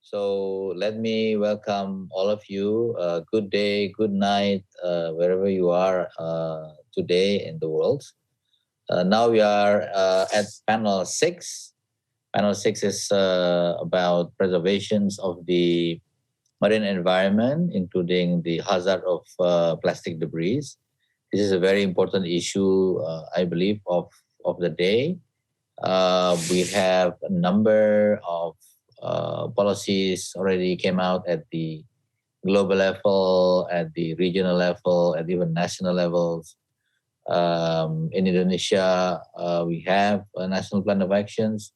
So let me welcome all of you. Good day, good night, wherever you are today in the world. Now we are at panel 6. Panel 6 is about preservations of the marine environment, including the hazard of plastic debris. This is a very important issue, I believe, of the day. We have a number of policies already came out at the global level, at the regional level, at even national levels. In Indonesia, we have a national plan of actions.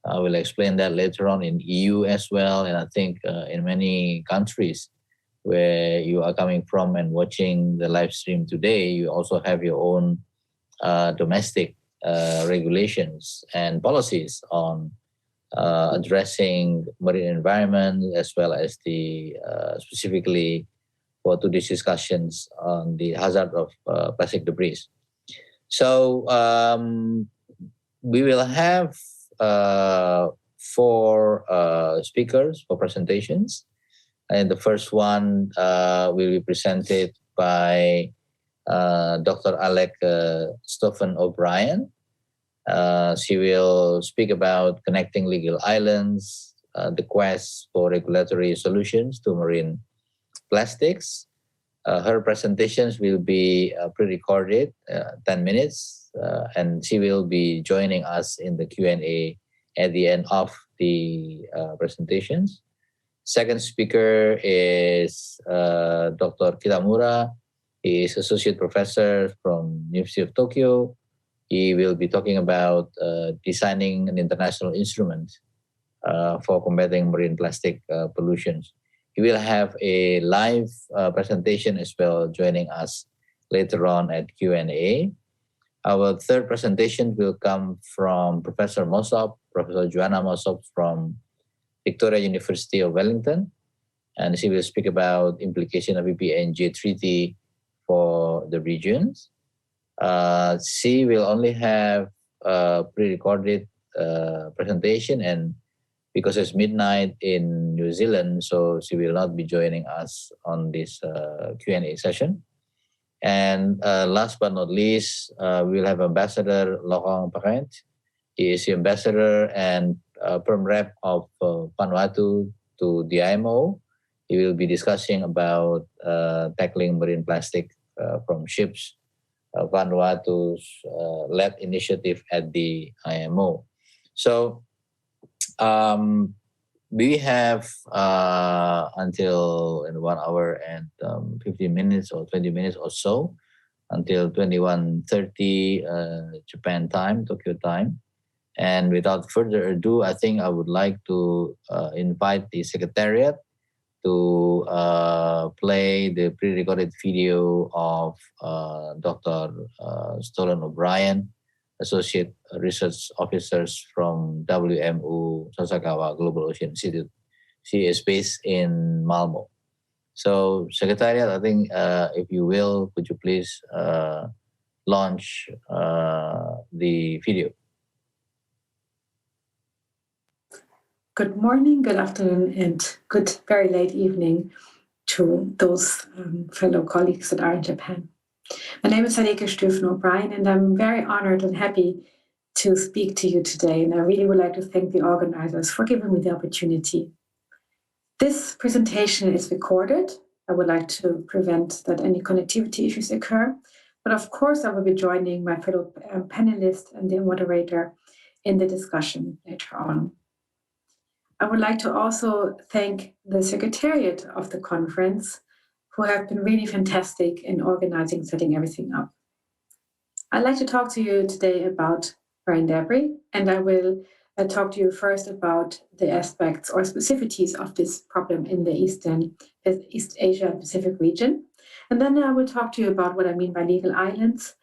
I will explain that later on in EU as well, and I think in many countries where you are coming from and watching the live stream today, you also have your own domestic regulations and policies on addressing marine environment, as well as the specifically for today's discussions on the hazard of plastic debris. So we will have 4 speakers for presentations, and the first one will be presented by Dr. Alec Stephen O'Brien. She will speak about connecting legal islands, the quest for regulatory solutions to marine plastics. Her presentations will be pre-recorded, 10 minutes, and she will be joining us in the Q&A at the end of the presentations. Second speaker is Dr. Kitamura. He is Associate Professor from University of Tokyo. He will be talking about designing an international instrument for combating marine plastic pollutions. He will have a live presentation as well, joining us later on at Q&A. Our third presentation will come from Professor Mossop, Professor Joanna Mossop from Victoria University of Wellington, and she will speak about implication of EPNG treaty for the regions. She will only have a pre-recorded presentation, and because it's midnight in New Zealand, so she will not be joining us on this Q&A session. And last but not least, we'll have Ambassador Lokong Pakent. He is the ambassador and perm rep of Vanuatu to the IMO. He will be discussing about tackling marine plastic from ships, Vanuatu's led initiative at the IMO. So we have until in 1 hour and 15 minutes or 20 minutes or so, until 21:30 Japan time, Tokyo time. And without further ado, I think I would like to invite the Secretariat to play the pre-recorded video of Dr. Stephen O'Brien, Associate Research Officers from WMU Sasakawa Global Ocean Institute. She is based in Malmo. So, Secretariat, I think if you will, could you please launch the video? Good morning, good afternoon, and good very late evening to those fellow colleagues that are in Japan. My name is Alec Stephen O'Brien, and I'm very honored and happy to speak to you today. And I really would like to thank the organizers for giving me the opportunity. This presentation is recorded. I would like to prevent that any connectivity issues occur. But of course, I will be joining my fellow panelists and the moderator in the discussion later on. I would like to also thank the Secretariat of the conference, who have been really fantastic in organizing, setting everything up. I'd like to talk to you today about marine debris, and I will talk to you first about the aspects or specificities of this problem in the East Asia and Pacific region. And then I will talk to you about what I mean by legal islands,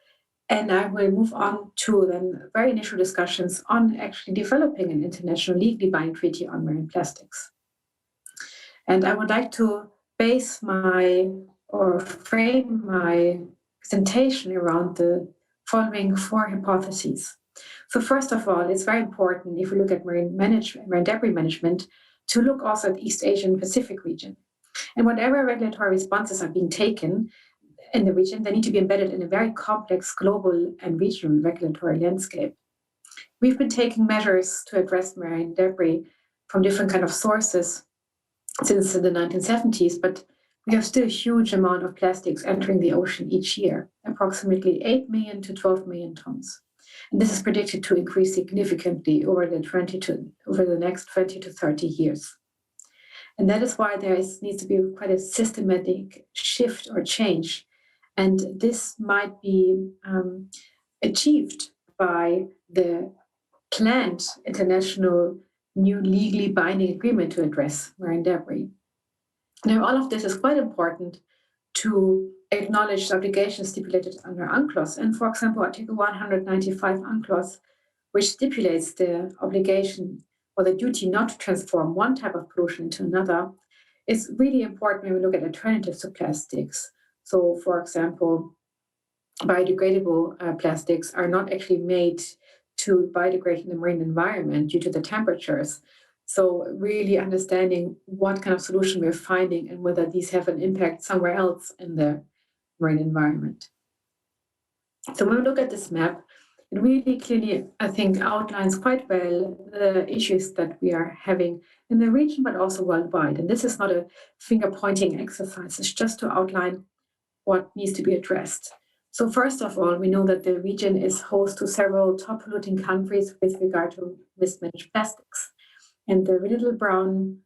and I will move on to then very initial discussions on actually developing an international legally binding treaty on marine plastics. And I would like to base frame my presentation around the following 4 hypotheses. So first of all, it's very important if we look at marine debris management to look also at the East Asian Pacific region. And whatever regulatory responses are being taken in the region, they need to be embedded in a very complex global and regional regulatory landscape. We've been taking measures to address marine debris from different kind of sources since the 1970s, but we have still a huge amount of plastics entering the ocean each year, approximately 8 million to 12 million tons. And this is predicted to increase significantly over the next 20 to 30 years. And that is why needs to be quite a systematic shift or change. And this might be achieved by the planned international new legally binding agreement to address marine debris. Now, all of this is quite important to acknowledge the obligations stipulated under UNCLOS. And for example, Article 195 UNCLOS, which stipulates the obligation or the duty not to transform one type of pollution into another, is really important when we look at alternatives to plastics. So, for example, biodegradable plastics are not actually made to biodegrade in the marine environment due to the temperatures. So really understanding what kind of solution we're finding and whether these have an impact somewhere else in the marine environment. So when we look at this map, it really clearly, I think, outlines quite well the issues that we are having in the region, but also worldwide. And this is not a finger-pointing exercise. It's just to outline what needs to be addressed. So first of all, we know that the region is host to several top polluting countries with regard to mismanaged plastics. And the little brown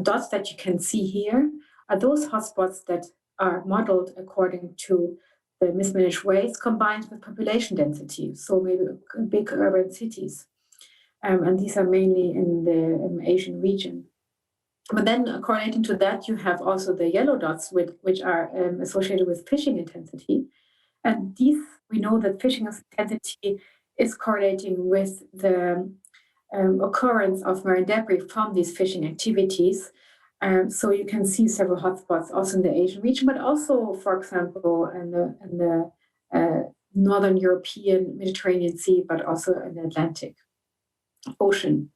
dots that you can see here are those hotspots that are modeled according to the mismanaged waste combined with population density, so maybe big urban cities. And these are mainly in the Asian region. But then correlating to that, you have also the yellow dots, which are associated with fishing intensity. And these, we know that fishing intensity is correlating with the occurrence of marine debris from these fishing activities. So you can see several hotspots also in the Asian region, but also, for example, in the Northern European Mediterranean Sea, but also in the Atlantic Ocean.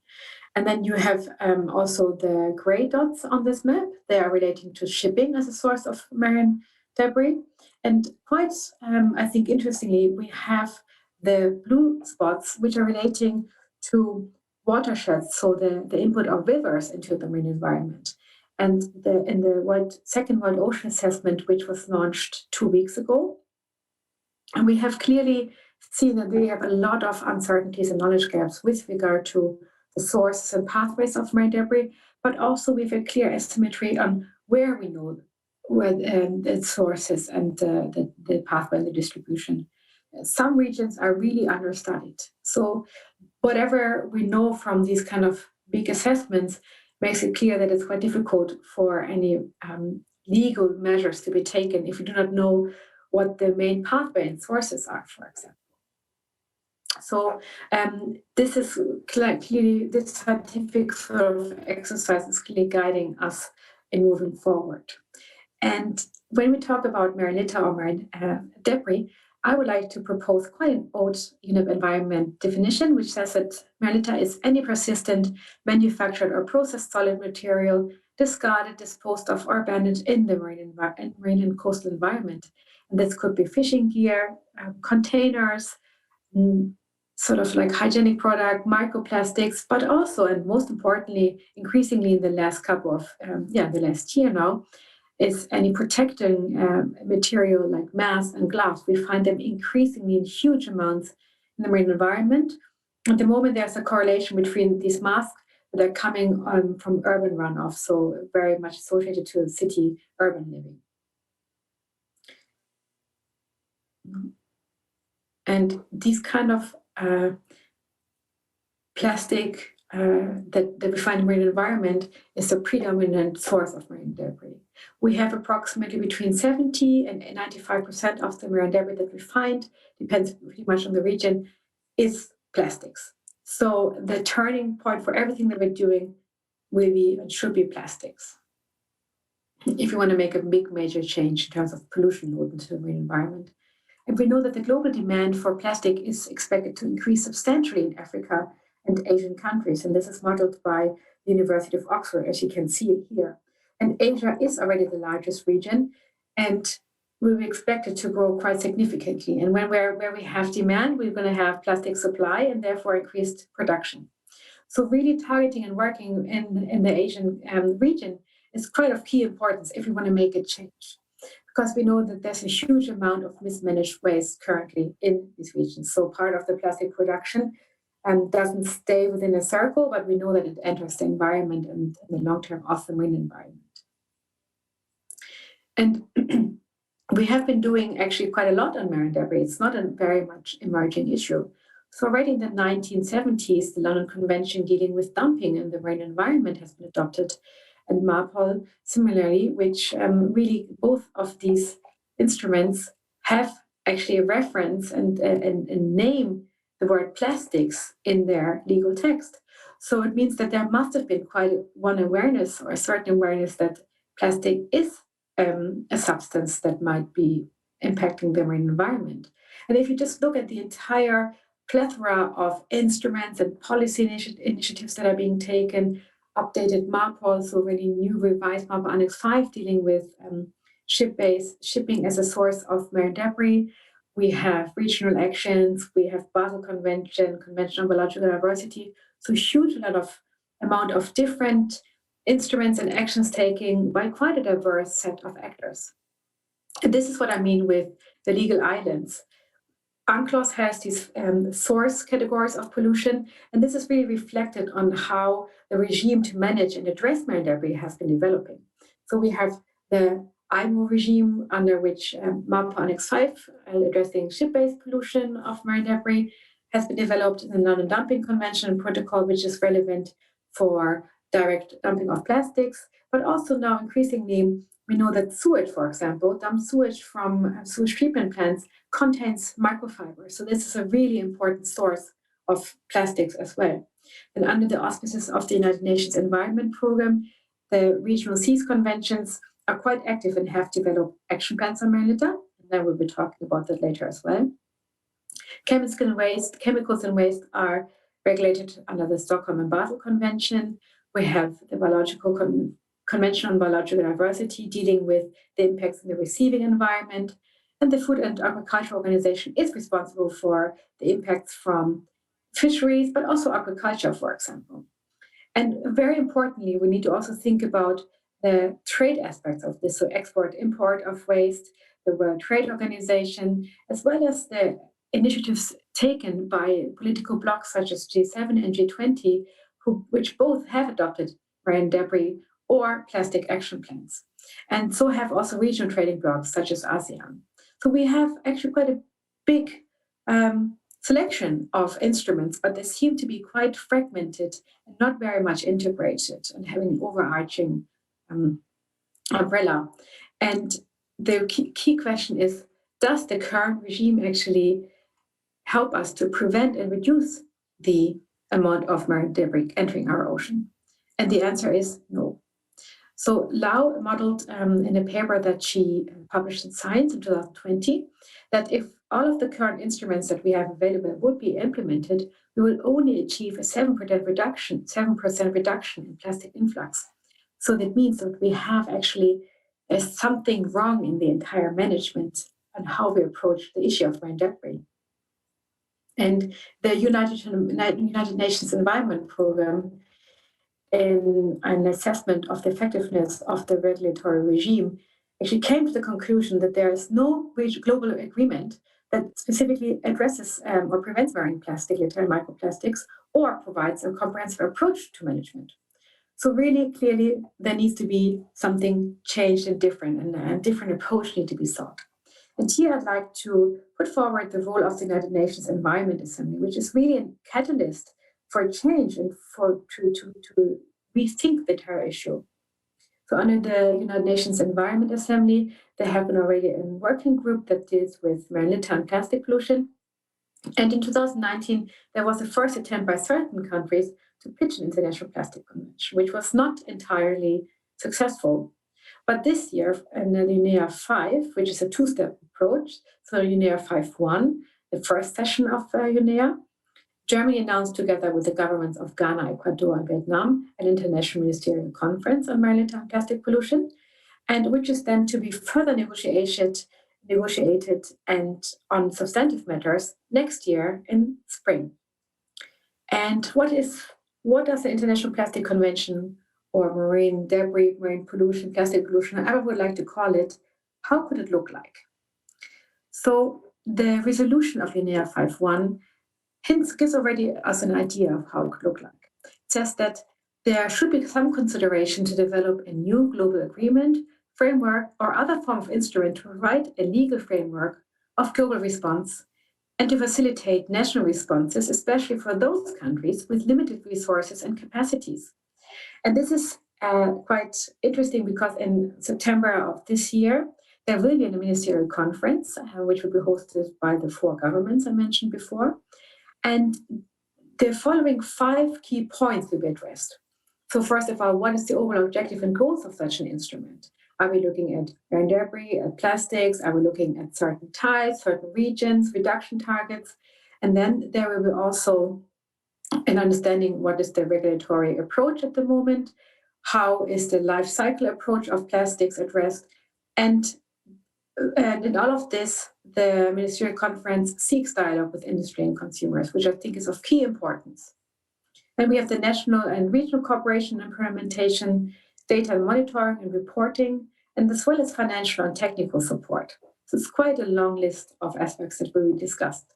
And then you have also the gray dots on this map. They are relating to shipping as a source of marine debris. And quite, I think, interestingly, we have the blue spots, which are relating to watersheds, so the input of rivers into the marine environment. And in the Second World Ocean Assessment, which was launched 2 weeks ago, and we have clearly seen that we have a lot of uncertainties and knowledge gaps with regard to the sources and pathways of marine debris, but also we have a clear asymmetry on where we know where the sources and the pathway and the distribution. Some regions are really understudied. So whatever we know from these kind of big assessments makes it clear that it's quite difficult for any legal measures to be taken if we do not know what the main pathway and sources are, for example. So this is clearly, this scientific sort of exercise is clearly guiding us in moving forward. And when we talk about marine litter or marine debris, I would like to propose quite an old UNEP environment definition, which says that marine litter is any persistent, manufactured or processed solid material discarded, disposed of, or abandoned in the marine and coastal environment. And this could be fishing gear, containers, sort of like hygienic product, microplastics, but also, and most importantly, increasingly in the last couple of, the last year now, is any protecting material like masks and gloves. We find them increasingly in huge amounts in the marine environment. At the moment, there's a correlation between these masks that are coming from urban runoff, so very much associated to city urban living. And these kind of plastic that we find in the marine environment is a predominant source of marine debris. We have approximately between 70 and 95% of the marine debris that we find, depends pretty much on the region, is plastics. So the turning point for everything that we're doing will be and should be plastics, if you want to make a big major change in terms of pollution load into the marine environment. And we know that the global demand for plastic is expected to increase substantially in Africa and Asian countries. And this is modeled by the University of Oxford, as you can see here. And Asia is already the largest region, and we expect it to grow quite significantly. And where we have demand, we're going to have plastic supply and therefore increased production. So really targeting and working in the Asian region is quite of key importance if we want to make a change, because we know that there's a huge amount of mismanaged waste currently in these regions. So part of the plastic production doesn't stay within a circle, but we know that it enters the environment and in the long term of the marine environment. And we have been doing actually quite a lot on marine debris. It's not a very much emerging issue. So already in the 1970s, the London Convention dealing with dumping in the marine environment has been adopted, and MARPOL similarly, which really both of these instruments have actually a reference and name the word plastics in their legal text. So it means that there must have been quite one awareness or a certain awareness that plastic is a substance that might be impacting the marine environment. And if you just look at the entire plethora of instruments and policy initiatives that are being taken, updated MARPOL, so really new revised MARPOL Annex 5 dealing with ship-based shipping as a source of marine debris. We have regional actions, we have Basel Convention, Convention on Biological Diversity, so huge amount of different instruments and actions taken by quite a diverse set of actors. And this is what I mean with the legal islands. UNCLOS has these source categories of pollution, and this is really reflected on how the regime to manage and address marine debris has been developing. So we have the IMO regime, under which MARPOL Annex 5, addressing ship-based pollution of marine debris, has been developed in the London Dumping Convention and Protocol, which is relevant for direct dumping of plastics, but also now increasingly we know that sewage, for example, dumped sewage from sewage treatment plants contains microfibers. So this is a really important source of plastics as well. And under the auspices of the United Nations Environment Programme, the regional seas conventions are quite active and have developed action plans on marine litter. And then we'll be talking about that later as well. Chemicals and waste are regulated under the Stockholm and Basel Convention. We have the Convention on Biological Diversity dealing with the impacts in the receiving environment. And the Food and Agriculture Organization is responsible for the impacts from fisheries, but also agriculture, for example. And very importantly, we need to also think about the trade aspects of this, so export, import of waste, the World Trade Organization, as well as the initiatives taken by political blocs such as G7 and G20, which both have adopted marine debris or plastic action plans. And so have also regional trading blocs such as ASEAN. So we have actually quite a big selection of instruments, but they seem to be quite fragmented and not very much integrated and having an overarching umbrella. And the key question is, does the current regime actually help us to prevent and reduce the amount of marine debris entering our ocean? And the answer is no. So Lau modeled in a paper that she published in Science in 2020 that if all of the current instruments that we have available would be implemented, we will only achieve a 7% reduction in plastic influx. So that means that we have actually something wrong in the entire management and how we approach the issue of marine debris. And the United Nations Environment Programme, in an assessment of the effectiveness of the regulatory regime, actually came to the conclusion that there is no global agreement that specifically addresses or prevents marine plastic litter and microplastics, or provides a comprehensive approach to management. So really, clearly, there needs to be something changed and different, and a different approach needs to be sought. And here I'd like to put forward the role of the United Nations Environment Assembly, which is really a catalyst for change and to rethink the entire issue. So under the United Nations Environment Assembly, there have been already a working group that deals with marine litter and plastic pollution. And in 2019, there was a first attempt by certain countries to pitch an international plastic convention, which was not entirely successful. But this year, in the UNEA 5, which is a two-step approach, so UNEA 5.1, the first session of UNEA, Germany announced together with the governments of Ghana, Ecuador, and Vietnam an international ministerial conference on maritime plastic pollution, and which is then to be further negotiated and on substantive matters next year in spring. And what does the International Plastic Convention, or marine debris, marine pollution, plastic pollution, however we would like to call it, how could it look like? So the resolution of Linnea 5.1 gives already us an idea of how it could look like. It says that there should be some consideration to develop a new global agreement, framework, or other form of instrument to provide a legal framework of global response and to facilitate national responses, especially for those countries with limited resources and capacities. And this is quite interesting because in September of this year, there will be a ministerial conference, which will be hosted by the 4 governments I mentioned before. And the following 5 key points will be addressed. So first of all, what is the overall objective and goals of such an instrument? Are we looking at marine debris, at plastics? Are we looking at certain types, certain regions, reduction targets? And then there will be also an understanding what is the regulatory approach at the moment, how is the life cycle approach of plastics addressed, and in all of this, the ministerial conference seeks dialogue with industry and consumers, which I think is of key importance. Then we have the national and regional cooperation and implementation, data monitoring and reporting, and as well as financial and technical support. So it's quite a long list of aspects that will be discussed.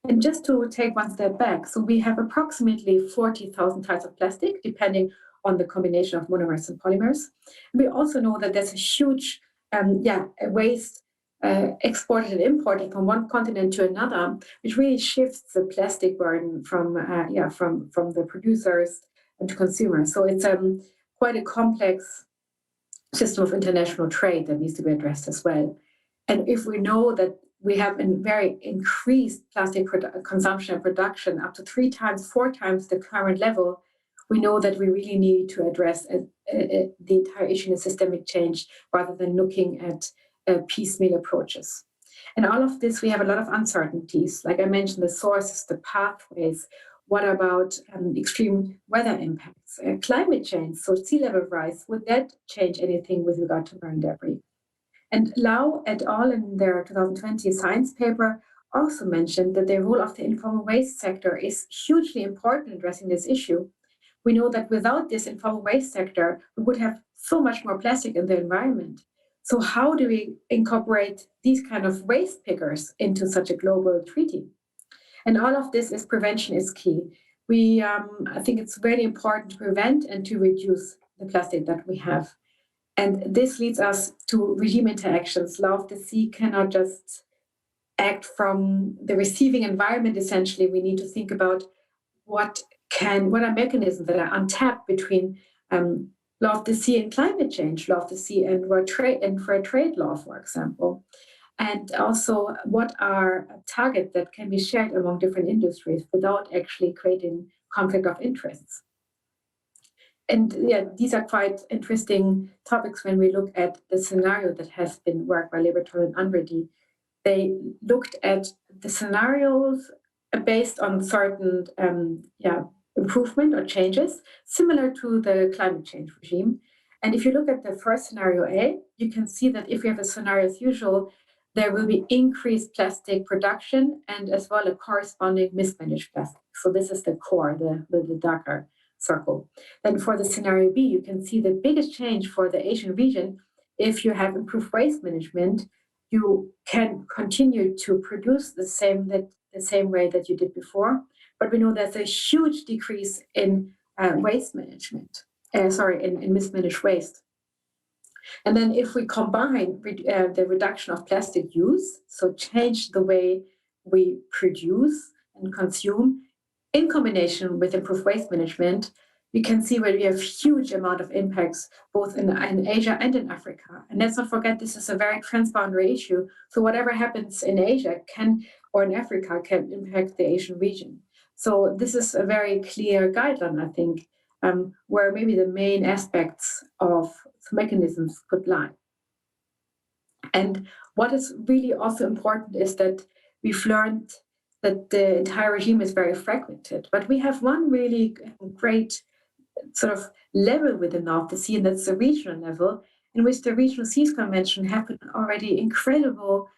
And just to take one step back, so we have approximately 40,000 types of plastic, depending on the combination of monomers and polymers. And we also know that there's a huge waste exported and imported from one continent to another, which really shifts the plastic burden from the producers and to consumers. So it's quite a complex system of international trade that needs to be addressed as well. And if we know that we have a very increased plastic consumption and production up to 3 times, 4 times the current level, we know that we really need to address the entire issue in a systemic change rather than looking at piecemeal approaches. And all of this, we have a lot of uncertainties. Like I mentioned, the sources, the pathways. What about extreme weather impacts, climate change, so sea level rise? Would that change anything with regard to marine debris? And Lau et al. In their 2020 science paper also mentioned that the role of the informal waste sector is hugely important in addressing this issue. We know that without this informal waste sector, we would have so much more plastic in the environment. So how do we incorporate these kind of waste pickers into such a global treaty? And all of this is prevention is key. I think it's very important to prevent and to reduce the plastic that we have. And this leads us to regime interactions. Law of the Sea cannot just act from the receiving environment, essentially. We need to think about what are mechanisms that are untapped between law of the sea and climate change, law of the sea and fair trade law, for example. And also, what are targets that can be shared among different industries without actually creating conflict of interests? And these are quite interesting topics when we look at the scenario that has been worked by Libertor and Unready. They looked at the scenarios based on certain improvement or changes, similar to the climate change regime. And if you look at the first scenario A, you can see that if you have a scenario as usual, there will be increased plastic production and as well a corresponding mismanaged plastic. So this is the core, the darker circle. Then for the scenario B, you can see the biggest change for the Asian region. If you have improved waste management, you can continue to produce the same way that you did before. But we know there's a huge decrease in waste management, in mismanaged waste. And then if we combine the reduction of plastic use, so change the way we produce and consume, in combination with improved waste management, you can see where we have huge amount of impacts both in Asia and in Africa. And let's not forget, this is a very transboundary issue. So whatever happens in Asia or in Africa can impact the Asian region. So this is a very clear guideline, I think, where maybe the main aspects of the mechanisms could lie. And what is really also important is that we've learned that the entire regime is very fragmented. But we have one really great sort of level within the North Sea, and that's the regional level, in which the Regional Seas Convention have been already incredible,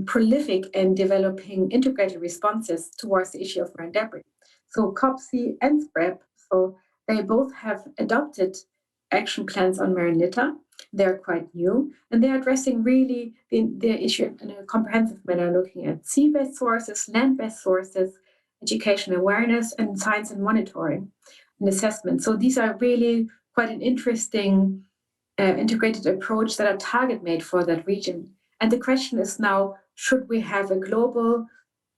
prolific in developing integrated responses towards the issue of marine debris. So COLP and SPREP, so they both have adopted action plans on marine litter. They're quite new, and they're addressing really the issue in a comprehensive manner, looking at sea-based sources, land-based sources, education awareness, and science and monitoring and assessment. So these are really quite an interesting integrated approach that are target-made for that region. And the question is now, should we have a global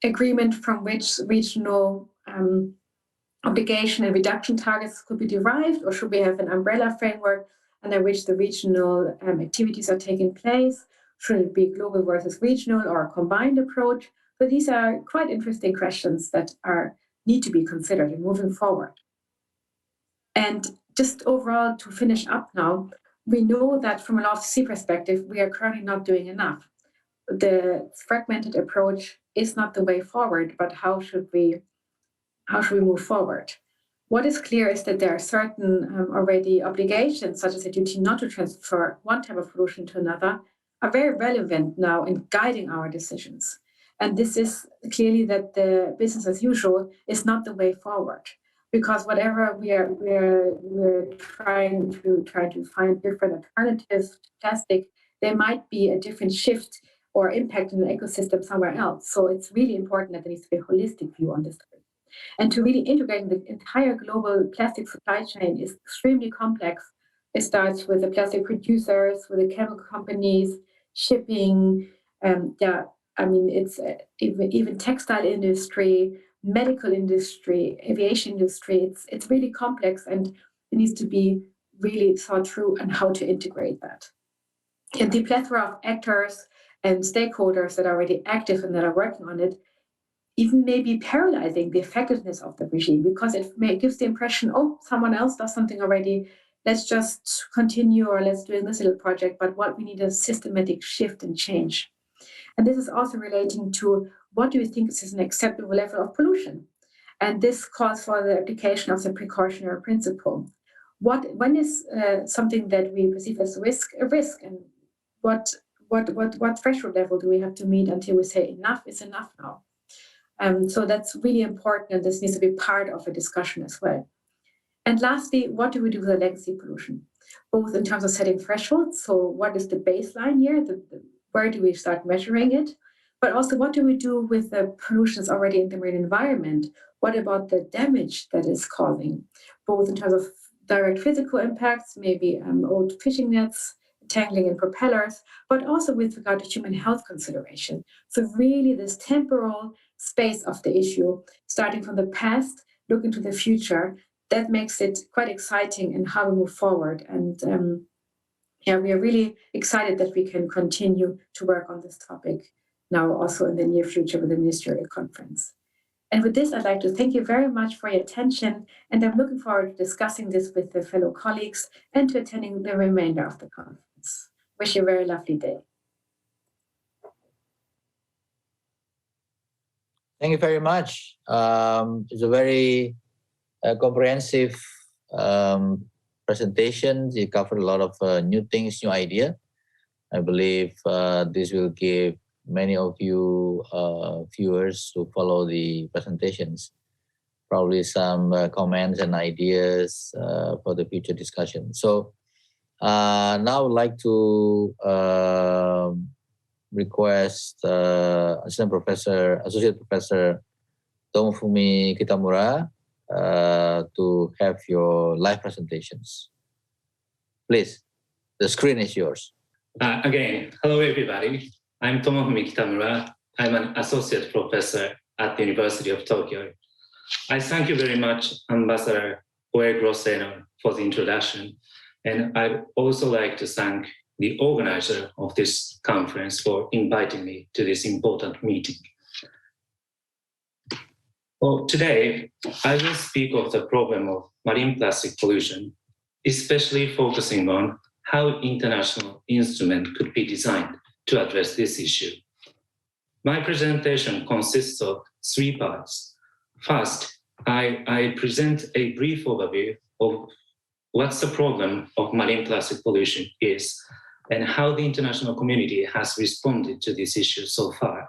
agreement from which regional obligation and reduction targets could be derived, or should we have an umbrella framework under which the regional activities are taking place? Should it be global versus regional or a combined approach? So these are quite interesting questions that need to be considered in moving forward. And just overall, to finish up now, we know that from a North Sea perspective, we are currently not doing enough. The fragmented approach is not the way forward, but how should we move forward? What is clear is that there are certain already obligations, such as a duty not to transfer one type of pollution to another, are very relevant now in guiding our decisions. And this is clearly that the business as usual is not the way forward, because whatever we're trying to find different alternatives to plastic, there might be a different shift or impact in the ecosystem somewhere else. So it's really important that there needs to be a holistic view on this topic. And to really integrate the entire global plastic supply chain is extremely complex. It starts with the plastic producers, with the chemical companies, shipping, it's even textile industry, medical industry, aviation industry. It's really complex, and it needs to be really thought through on how to integrate that. And the plethora of actors and stakeholders that are already active and that are working on it even maybe paralyzing the effectiveness of the regime, because it gives the impression, oh, someone else does something already, let's just continue, or let's do this little project. But what we need is a systematic shift and change. And this is also relating to what do you think is an acceptable level of pollution? And this calls for the application of the precautionary principle. When is something that we perceive as a risk, and what threshold level do we have to meet until we say enough is enough now? So that's really important, and this needs to be part of a discussion as well. And lastly, what do we do with the legacy pollution? Both in terms of setting thresholds, so what is the baseline here, where do we start measuring it? But also, what do we do with the pollutions already in the marine environment? What about the damage that is causing, both in terms of direct physical impacts, maybe old fishing nets, tangling in propellers, but also with regard to human health consideration. So really this temporal space of the issue, starting from the past, looking to the future, that makes it quite exciting in how we move forward. And we are really excited that we can continue to work on this topic now also in the near future with the ministerial conference. And with this, I'd like to thank you very much for your attention, and I'm looking forward to discussing this with the fellow colleagues and to attending the remainder of the conference. Wish you a very lovely day. Thank you very much. It's a very comprehensive presentation. You covered a lot of new things, new idea. I believe this will give many of you viewers who follow the presentations probably some comments and ideas for the future discussion. So now I would like to request Associate Professor Tomofumi Kitamura to have your live presentations. Please, the screen is yours. Again, hello everybody. I'm Tomofumi Kitamura. I'm an associate professor at the University of Tokyo. I thank you very much, Ambassador Oe Grosvenor, for the introduction. And I'd also like to thank the organizer of this conference for inviting me to this important meeting. Well, today, I will speak of the problem of marine plastic pollution, especially focusing on how international instruments could be designed to address this issue. My presentation consists of three parts. First, I present a brief overview of what's the problem of marine plastic pollution is and how the international community has responded to this issue so far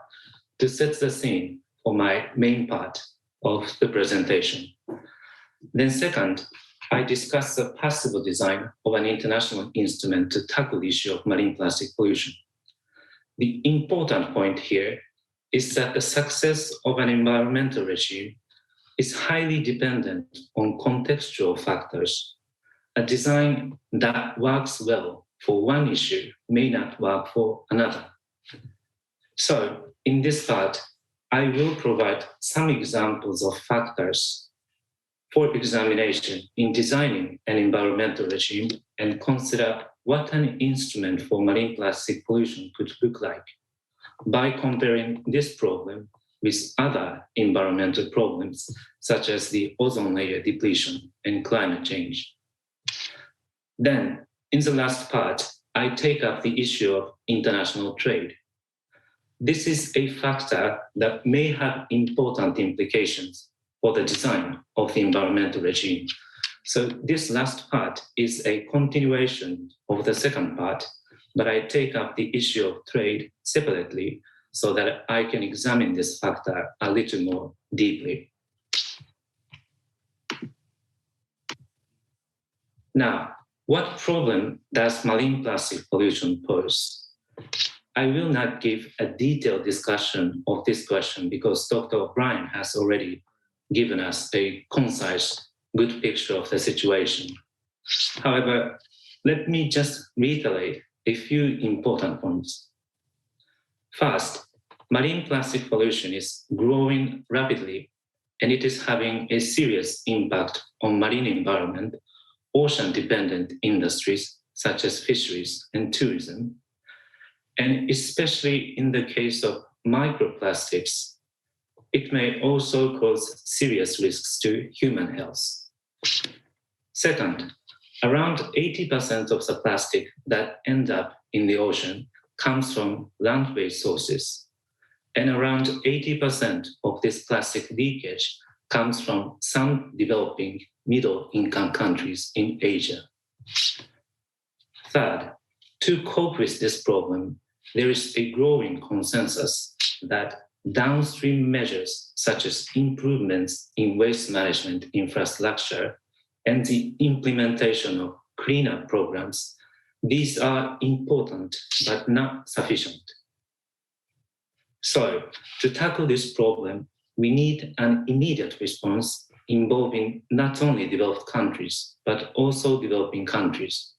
to set the scene for my main part of the presentation. Then second, I discuss the possible design of an international instrument to tackle the issue of marine plastic pollution. The important point here is that the success of an environmental regime is highly dependent on contextual factors. A design that works well for one issue may not work for another. So in this part, I will provide some examples of factors for examination in designing an environmental regime and consider what an instrument for marine plastic pollution could look like by comparing this problem with other environmental problems such as the ozone layer depletion and climate change. Then, in the last part, I take up the issue of international trade. This is a factor that may have important implications for the design of the environmental regime. So this last part is a continuation of the second part, but I take up the issue of trade separately so that I can examine this factor a little more deeply. Now, what problem does marine plastic pollution pose? I will not give a detailed discussion of this question because Dr. O'Brien has already given us a concise, good picture of the situation. However, let me just reiterate a few important points. First, marine plastic pollution is growing rapidly and it is having a serious impact on marine environment, ocean-dependent industries such as fisheries and tourism, and especially in the case of microplastics, it may also cause serious risks to human health. Second, around 80% of the plastic that end up in the ocean comes from land-based sources, and around 80% of this plastic leakage comes from some developing middle-income countries in Asia. Third, to cope with this problem, there is a growing consensus that downstream measures such as improvements in waste management infrastructure and the implementation of cleanup programs, these are important but not sufficient. So, to tackle this problem, we need an immediate response involving not only developed countries, but also developing countries.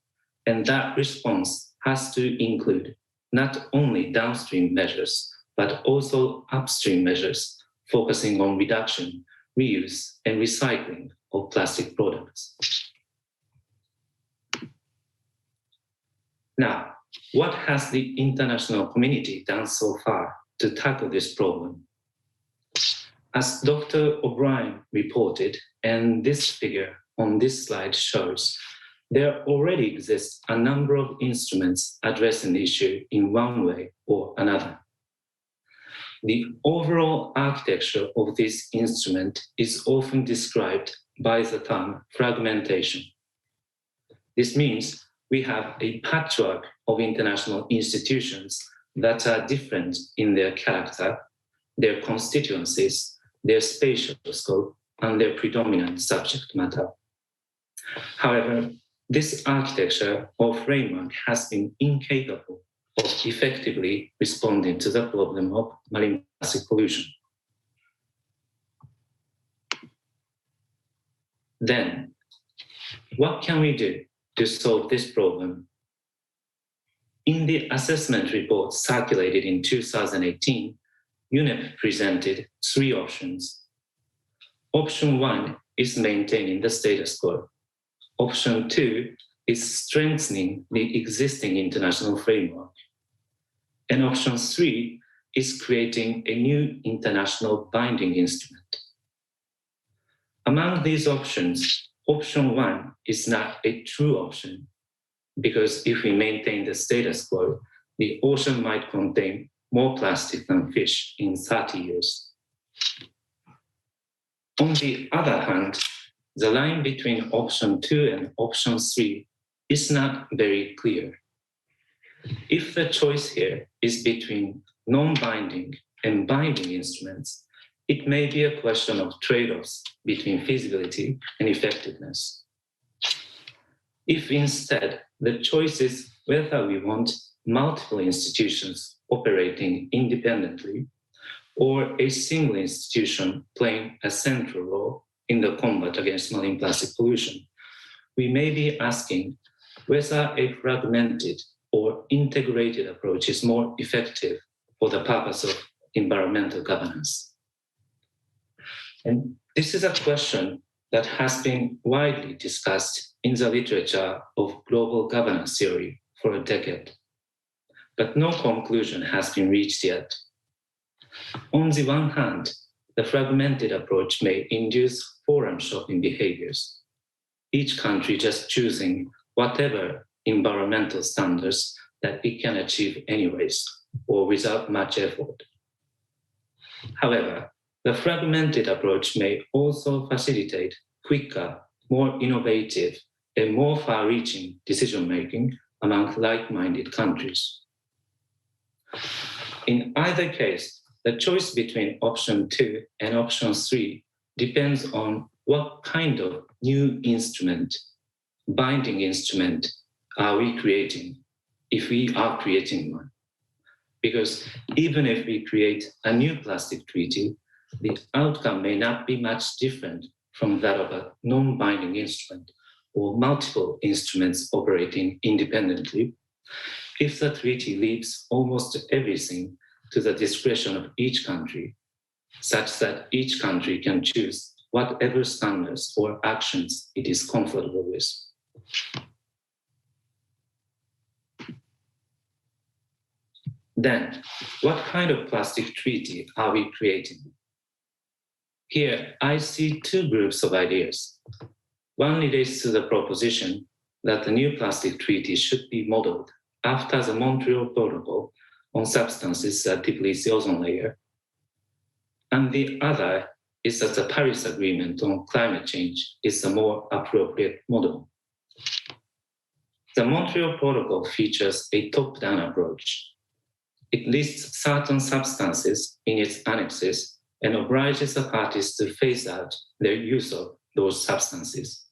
And that response has to include not only downstream measures, but also upstream measures focusing on reduction, reuse, and recycling of plastic products. Now, what has the international community done so far to tackle this problem? As Dr. O'Brien reported, and this figure on this slide shows, there already exists a number of instruments addressing the issue in one way or another. The overall architecture of this instrument is often described by the term fragmentation. This means we have a patchwork of international institutions that are different in their character, their constituencies, their spatial scope, and their predominant subject matter. However, this architecture or framework has been incapable of effectively responding to the problem of marine plastic pollution. Then, what can we do to solve this problem? In the assessment report circulated in 2018, UNEP presented three options. Option 1 is maintaining the status quo. Option 2 is strengthening the existing international framework. And option 3 is creating a new international binding instrument. Among these options, option 1 is not a true option, because if we maintain the status quo, the ocean might contain more plastic than fish in 30 years. On the other hand, the line between option 2 and option 3 is not very clear. If the choice here is between non-binding and binding instruments, it may be a question of trade-offs between feasibility and effectiveness. If instead the choice is whether we want multiple institutions operating independently or a single institution playing a central role in the combat against marine plastic pollution, we may be asking whether a fragmented or integrated approach is more effective for the purpose of environmental governance. And this is a question that has been widely discussed in the literature of global governance theory for a decade, but no conclusion has been reached yet. On the one hand, the fragmented approach may induce forum shopping behaviors, each country just choosing whatever environmental standards that it can achieve anyways, or without much effort. However, the fragmented approach may also facilitate quicker, more innovative, and more far-reaching decision-making among like-minded countries. In either case, the choice between option 2 and option 3 depends on what kind of new instrument, binding instrument, are we creating, if we are creating one. Because even if we create a new plastic treaty, the outcome may not be much different from that of a non-binding instrument or multiple instruments operating independently if the treaty leaves almost everything to the discretion of each country, such that each country can choose whatever standards or actions it is comfortable with. Then, what kind of plastic treaty are we creating? Here, I see two groups of ideas. One relates to the proposition that the new plastic treaty should be modeled after the Montreal Protocol on substances that deplete the ozone layer. And the other is that the Paris Agreement on climate change is the more appropriate model. The Montreal Protocol features a top-down approach. It lists certain substances in its annexes and obliges the parties to phase out their use of those substances.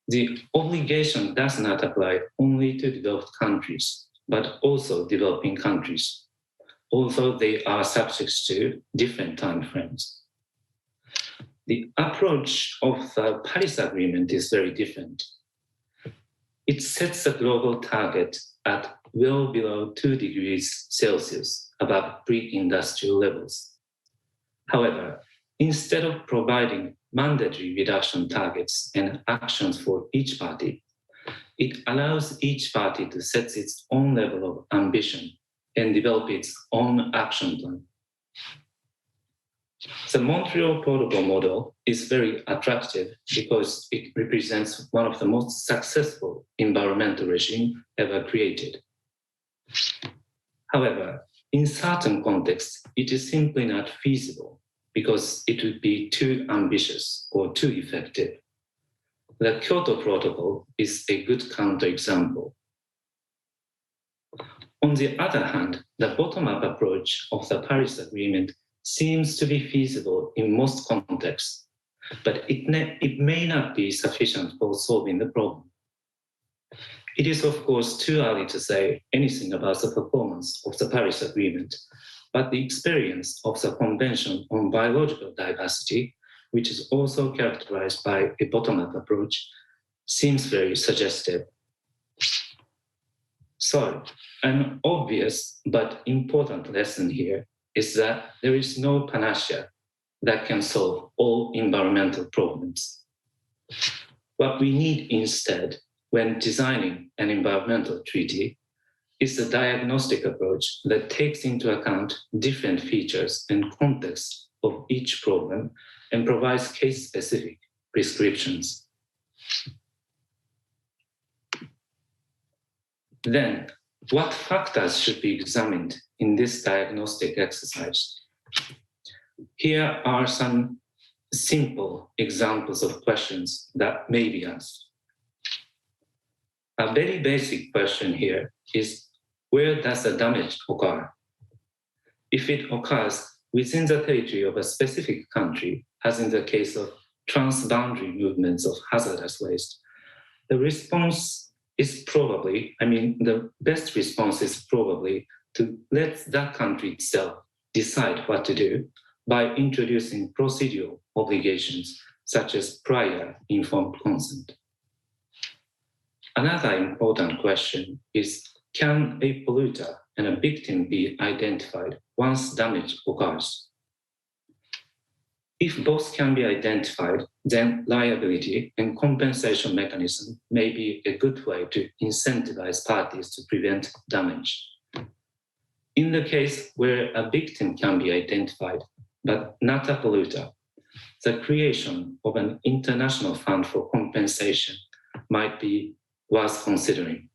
The obligation does not apply only to developed countries, but also developing countries, although they are subject to different time frames. The approach of the Paris Agreement is very different. It sets a global target at well below 2 degrees Celsius above pre-industrial levels. However, instead of providing mandatory reduction targets and actions for each party, it allows each party to set its own level of ambition and develop its own action plan. The Montreal Protocol model is very attractive because it represents one of the most successful environmental regimes ever created. However, in certain contexts, it is simply not feasible because it would be too ambitious or too effective. The Kyoto Protocol is a good counterexample. On the other hand, the bottom-up approach of the Paris Agreement seems to be feasible in most contexts, but it may not be sufficient for solving the problem. It is, of course, too early to say anything about the performance of the Paris Agreement, but the experience of the Convention on Biological Diversity, which is also characterized by a bottom-up approach, seems very suggestive. So, an obvious but important lesson here is that there is no panacea that can solve all environmental problems. What we need instead, when designing an environmental treaty, is a diagnostic approach that takes into account different features and contexts of each problem and provides case-specific prescriptions. Then, what factors should be examined in this diagnostic exercise? Here are some simple examples of questions that may be asked. A very basic question here is, where does the damage occur? If it occurs within the territory of a specific country, as in the case of transboundary movements of hazardous waste, the response is probably, the best response is probably to let that country itself decide what to do by introducing procedural obligations such as prior informed consent. Another important question is, can a polluter and a victim be identified once damage occurs? If both can be identified, then liability and compensation mechanism may be a good way to incentivize parties to prevent damage. In the case where a victim can be identified, but not a polluter, the creation of an international fund for compensation might be worth considering.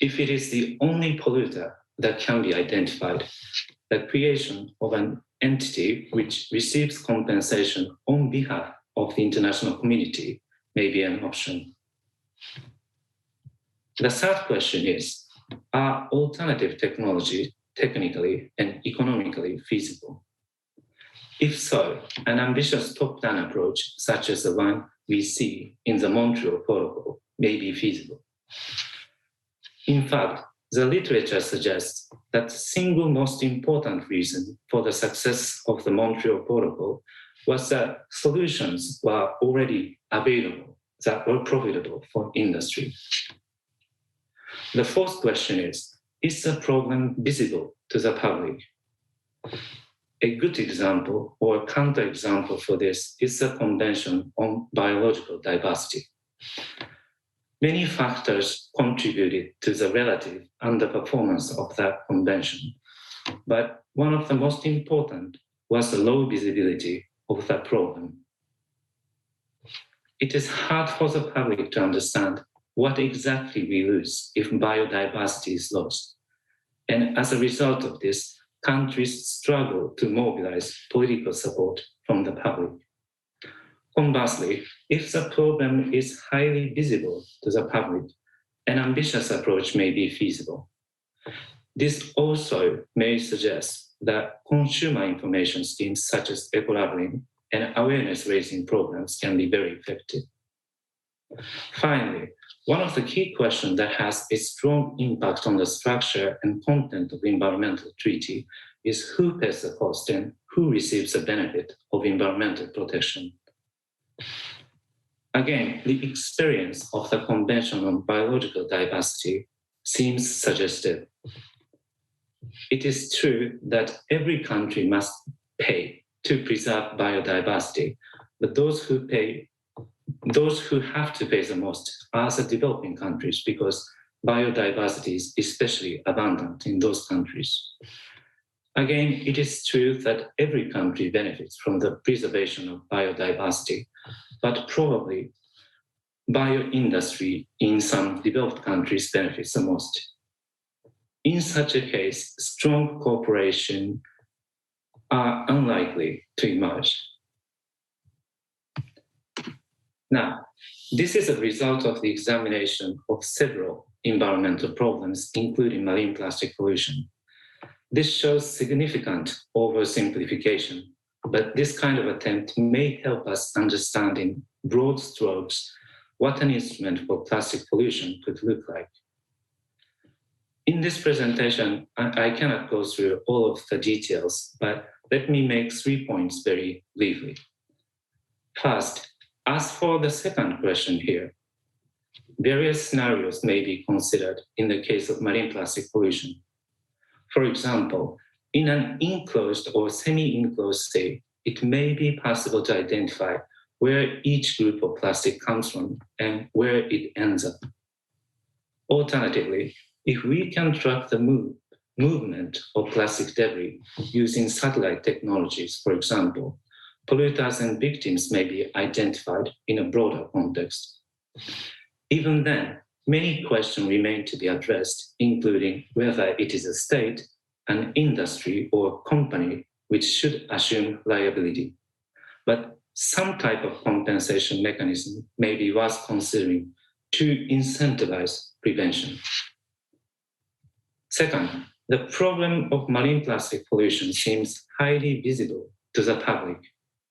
If it is the only polluter that can be identified, the creation of an entity which receives compensation on behalf of the international community may be an option. The third question is, are alternative technologies technically and economically feasible? If so, an ambitious top-down approach, such as the one we see in the Montreal Protocol, may be feasible. In fact, the literature suggests that the single most important reason for the success of the Montreal Protocol was that solutions were already available that were profitable for industry. The fourth question is the problem visible to the public? A good example or counterexample for this is the Convention on Biological Diversity. Many factors contributed to the relative underperformance of that convention, but one of the most important was the low visibility of the problem. It is hard for the public to understand what exactly we lose if biodiversity is lost. And as a result of this, countries struggle to mobilize political support from the public. Conversely, if the problem is highly visible to the public, an ambitious approach may be feasible. This also may suggest that consumer information schemes such as eco-labeling and awareness-raising programs can be very effective. Finally, one of the key questions that has a strong impact on the structure and content of the environmental treaty is who pays the cost and who receives the benefit of environmental protection. Again, the experience of the Convention on Biological Diversity seems suggestive. It is true that every country must pay to preserve biodiversity, but those who have to pay the most are the developing countries because biodiversity is especially abundant in those countries. Again, it is true that every country benefits from the preservation of biodiversity, but probably bioindustry in some developed countries benefits the most. In such a case, strong cooperation are unlikely to emerge. Now, this is a result of the examination of several environmental problems, including marine plastic pollution. This shows significant oversimplification, but this kind of attempt may help us understand in broad strokes what an instrument for plastic pollution could look like. In this presentation, I cannot go through all of the details, but let me make 3 points very briefly. First, as for the second question here, various scenarios may be considered in the case of marine plastic pollution. For example, in an enclosed or semi-enclosed state, it may be possible to identify where each group of plastic comes from and where it ends up. Alternatively, if we can track the movement of plastic debris using satellite technologies, for example, polluters and victims may be identified in a broader context. Even then, many questions remain to be addressed, including whether it is a state, an industry, or company which should assume liability. But some type of compensation mechanism may be worth considering to incentivize prevention. Second, the problem of marine plastic pollution seems highly visible to the public,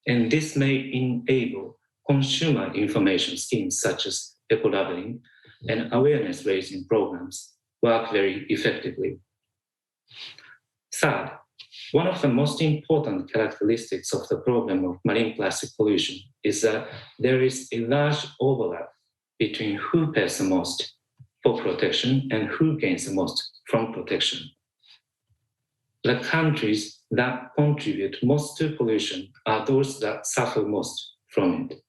and this may enable consumer information schemes such as eco-labeling and awareness-raising programs work very effectively. Third, one of the most important characteristics of the problem of marine plastic pollution is that there is a large overlap between who pays the most for protection and who gains the most from protection. The countries that contribute most to pollution are those that suffer most from it.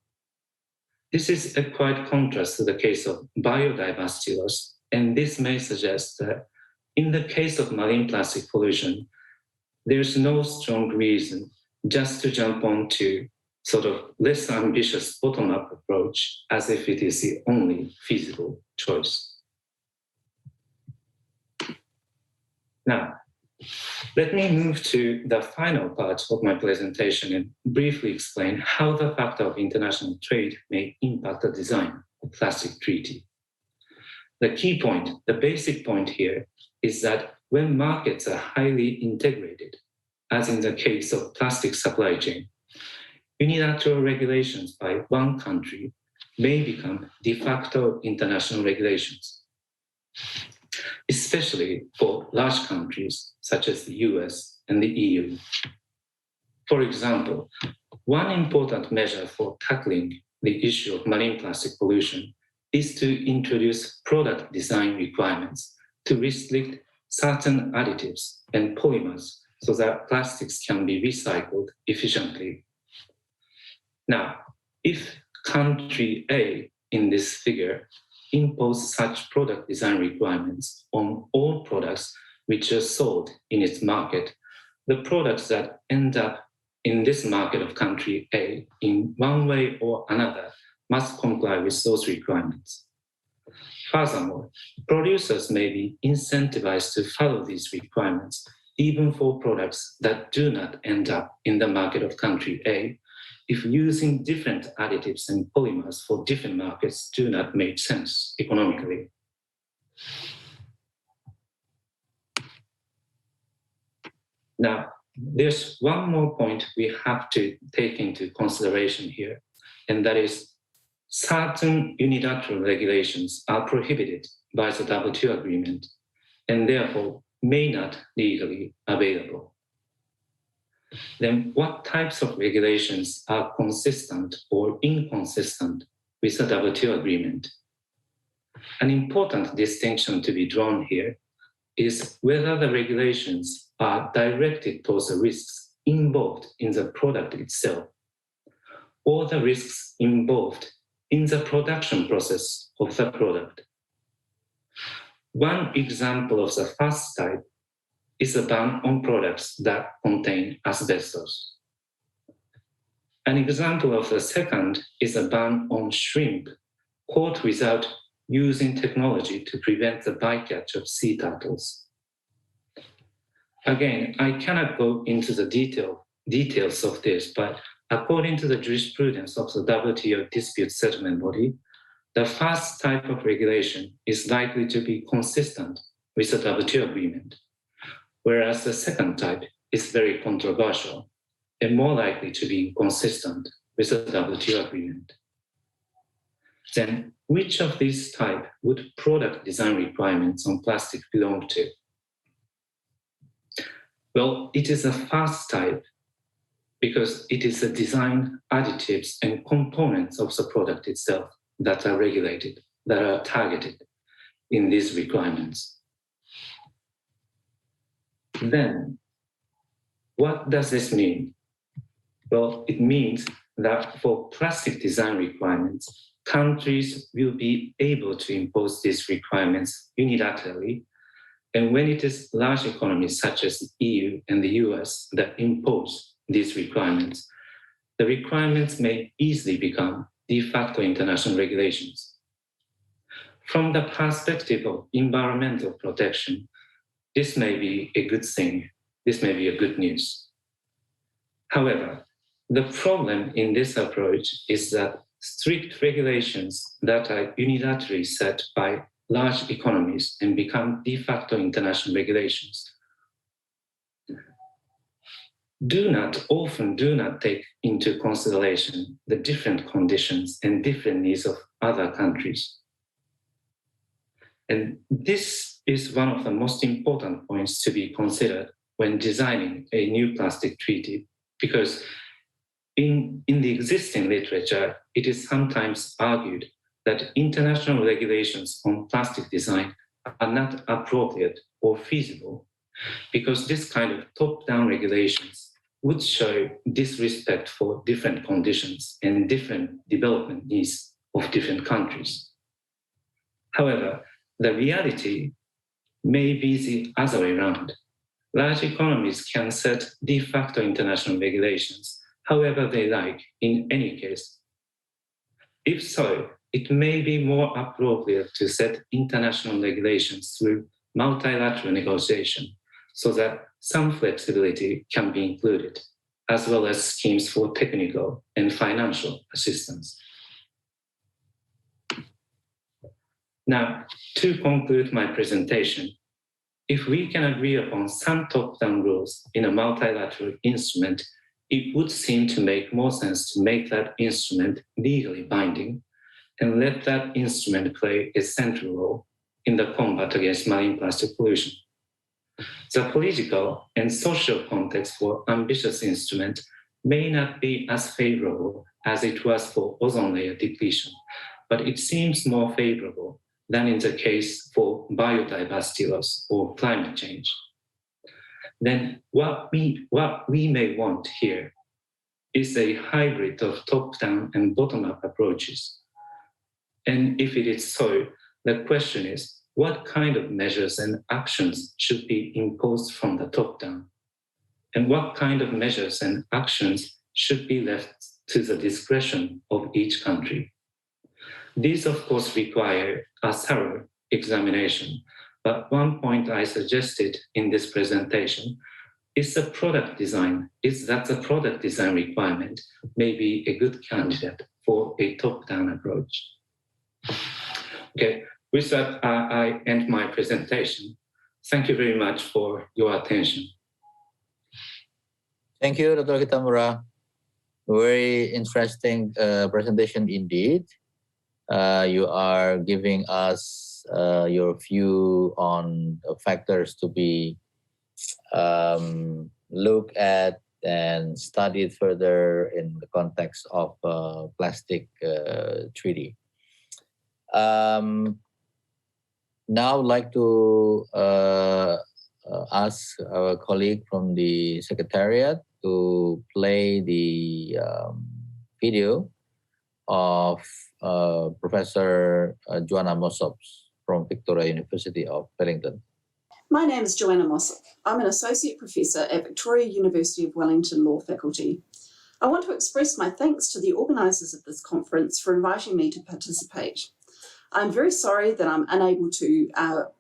This is a quite contrast to the case of biodiversity loss, and this may suggest that in the case of marine plastic pollution, there's no strong reason just to jump onto sort of less ambitious bottom-up approach as if it is the only feasible choice. Now, let me move to the final part of my presentation and briefly explain how the factor of international trade may impact the design of plastic treaty. The key point, the basic point here, is that when markets are highly integrated, as in the case of plastic supply chain, unilateral regulations by one country may become de facto international regulations, especially for large countries such as the US and the EU. For example, one important measure for tackling the issue of marine plastic pollution is to introduce product design requirements to restrict certain additives and polymers so that plastics can be recycled efficiently. Now, if country A in this figure impose such product design requirements on all products which are sold in its market, the products that end up in this market of country A in one way or another must comply with those requirements. Furthermore, producers may be incentivized to follow these requirements even for products that do not end up in the market of country A, if using different additives and polymers for different markets do not make sense economically. Now, there's one more point we have to take into consideration here, and that is certain unilateral regulations are prohibited by the WTO agreement and therefore may not legally available. Then what types of regulations are consistent or inconsistent with the WTO agreement? An important distinction to be drawn here is whether the regulations are directed towards the risks involved in the product itself or the risks involved in the production process of the product. One example of the first type is a ban on products that contain asbestos. An example of the second is a ban on shrimp caught without using technology to prevent the bycatch of sea turtles. Again, I cannot go into the details of this, but according to the jurisprudence of the WTO dispute settlement body, the first type of regulation is likely to be consistent with the WTO agreement, whereas the second type is very controversial and more likely to be inconsistent with the WTO agreement. Then, which of these types would product design requirements on plastic belong to? Well, it is the first type because it is the design, additives, and components of the product itself that are regulated, that are targeted in these requirements. Then, what does this mean? Well, it means that for plastic design requirements, countries will be able to impose these requirements unilaterally. And when it is large economies such as the EU and the US that impose these requirements, the requirements may easily become de facto international regulations. From the perspective of environmental protection, this may be a good thing. This may be a good news. However, the problem in this approach is that strict regulations that are unilaterally set by large economies and become de facto international regulations often do not take into consideration the different conditions and different needs of other countries. And this is one of the most important points to be considered when designing a new plastic treaty, because in the existing literature, it is sometimes argued that international regulations on plastic design are not appropriate or feasible because this kind of top-down regulations would show disrespect for different conditions and different development needs of different countries. However, the reality may be the other way around. Large economies can set de facto international regulations however they like in any case. If so, it may be more appropriate to set international regulations through multilateral negotiation so that some flexibility can be included, as well as schemes for technical and financial assistance. Now, to conclude my presentation, if we can agree upon some top-down rules in a multilateral instrument, it would seem to make more sense to make that instrument legally binding and let that instrument play a central role in the combat against marine plastic pollution. The political and social context for ambitious instrument may not be as favorable as it was for ozone layer depletion, but it seems more favorable than in the case for biodiversity loss or climate change. Then what we may want here is a hybrid of top-down and bottom-up approaches. And if it is so, the question is, what kind of measures and actions should be imposed from the top down? And what kind of measures and actions should be left to the discretion of each country? These, of course, require a thorough examination, but one point I suggested in this presentation is the product design, is that the product design requirement may be a good candidate for a top-down approach. Okay. With that, I end my presentation. Thank you very much for your attention. Thank you, Dr. Kitamura. Very interesting presentation indeed. You are giving us your view on factors to be looked at and studied further in the context of plastic treaty. Now I'd like to ask our colleague from the Secretariat to play the video of Professor Joanna Mossop from Victoria University of Wellington. My name is Joanna Mossop. I'm an Associate Professor at Victoria University of Wellington Law Faculty. I want to express my thanks to the organisers of this conference for inviting me to participate. I'm very sorry that I'm unable to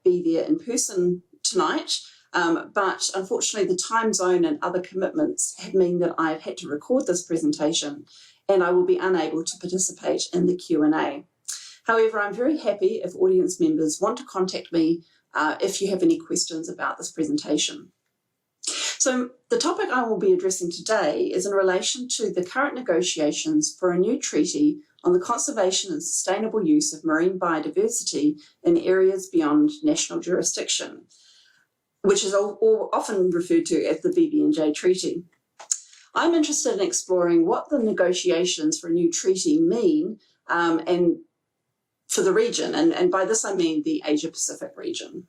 be there in person tonight, but unfortunately the time zone and other commitments have meant that I've had to record this presentation and I will be unable to participate in the Q&A. However, I'm very happy if audience members want to contact me if you have any questions about this presentation. So the topic I will be addressing today is in relation to the current negotiations for a new treaty on the conservation and sustainable use of marine biodiversity in areas beyond national jurisdiction, which is often referred to as the BBNJ Treaty. I'm interested in exploring what the negotiations for a new treaty mean and for the region, and by this I mean the Asia-Pacific region.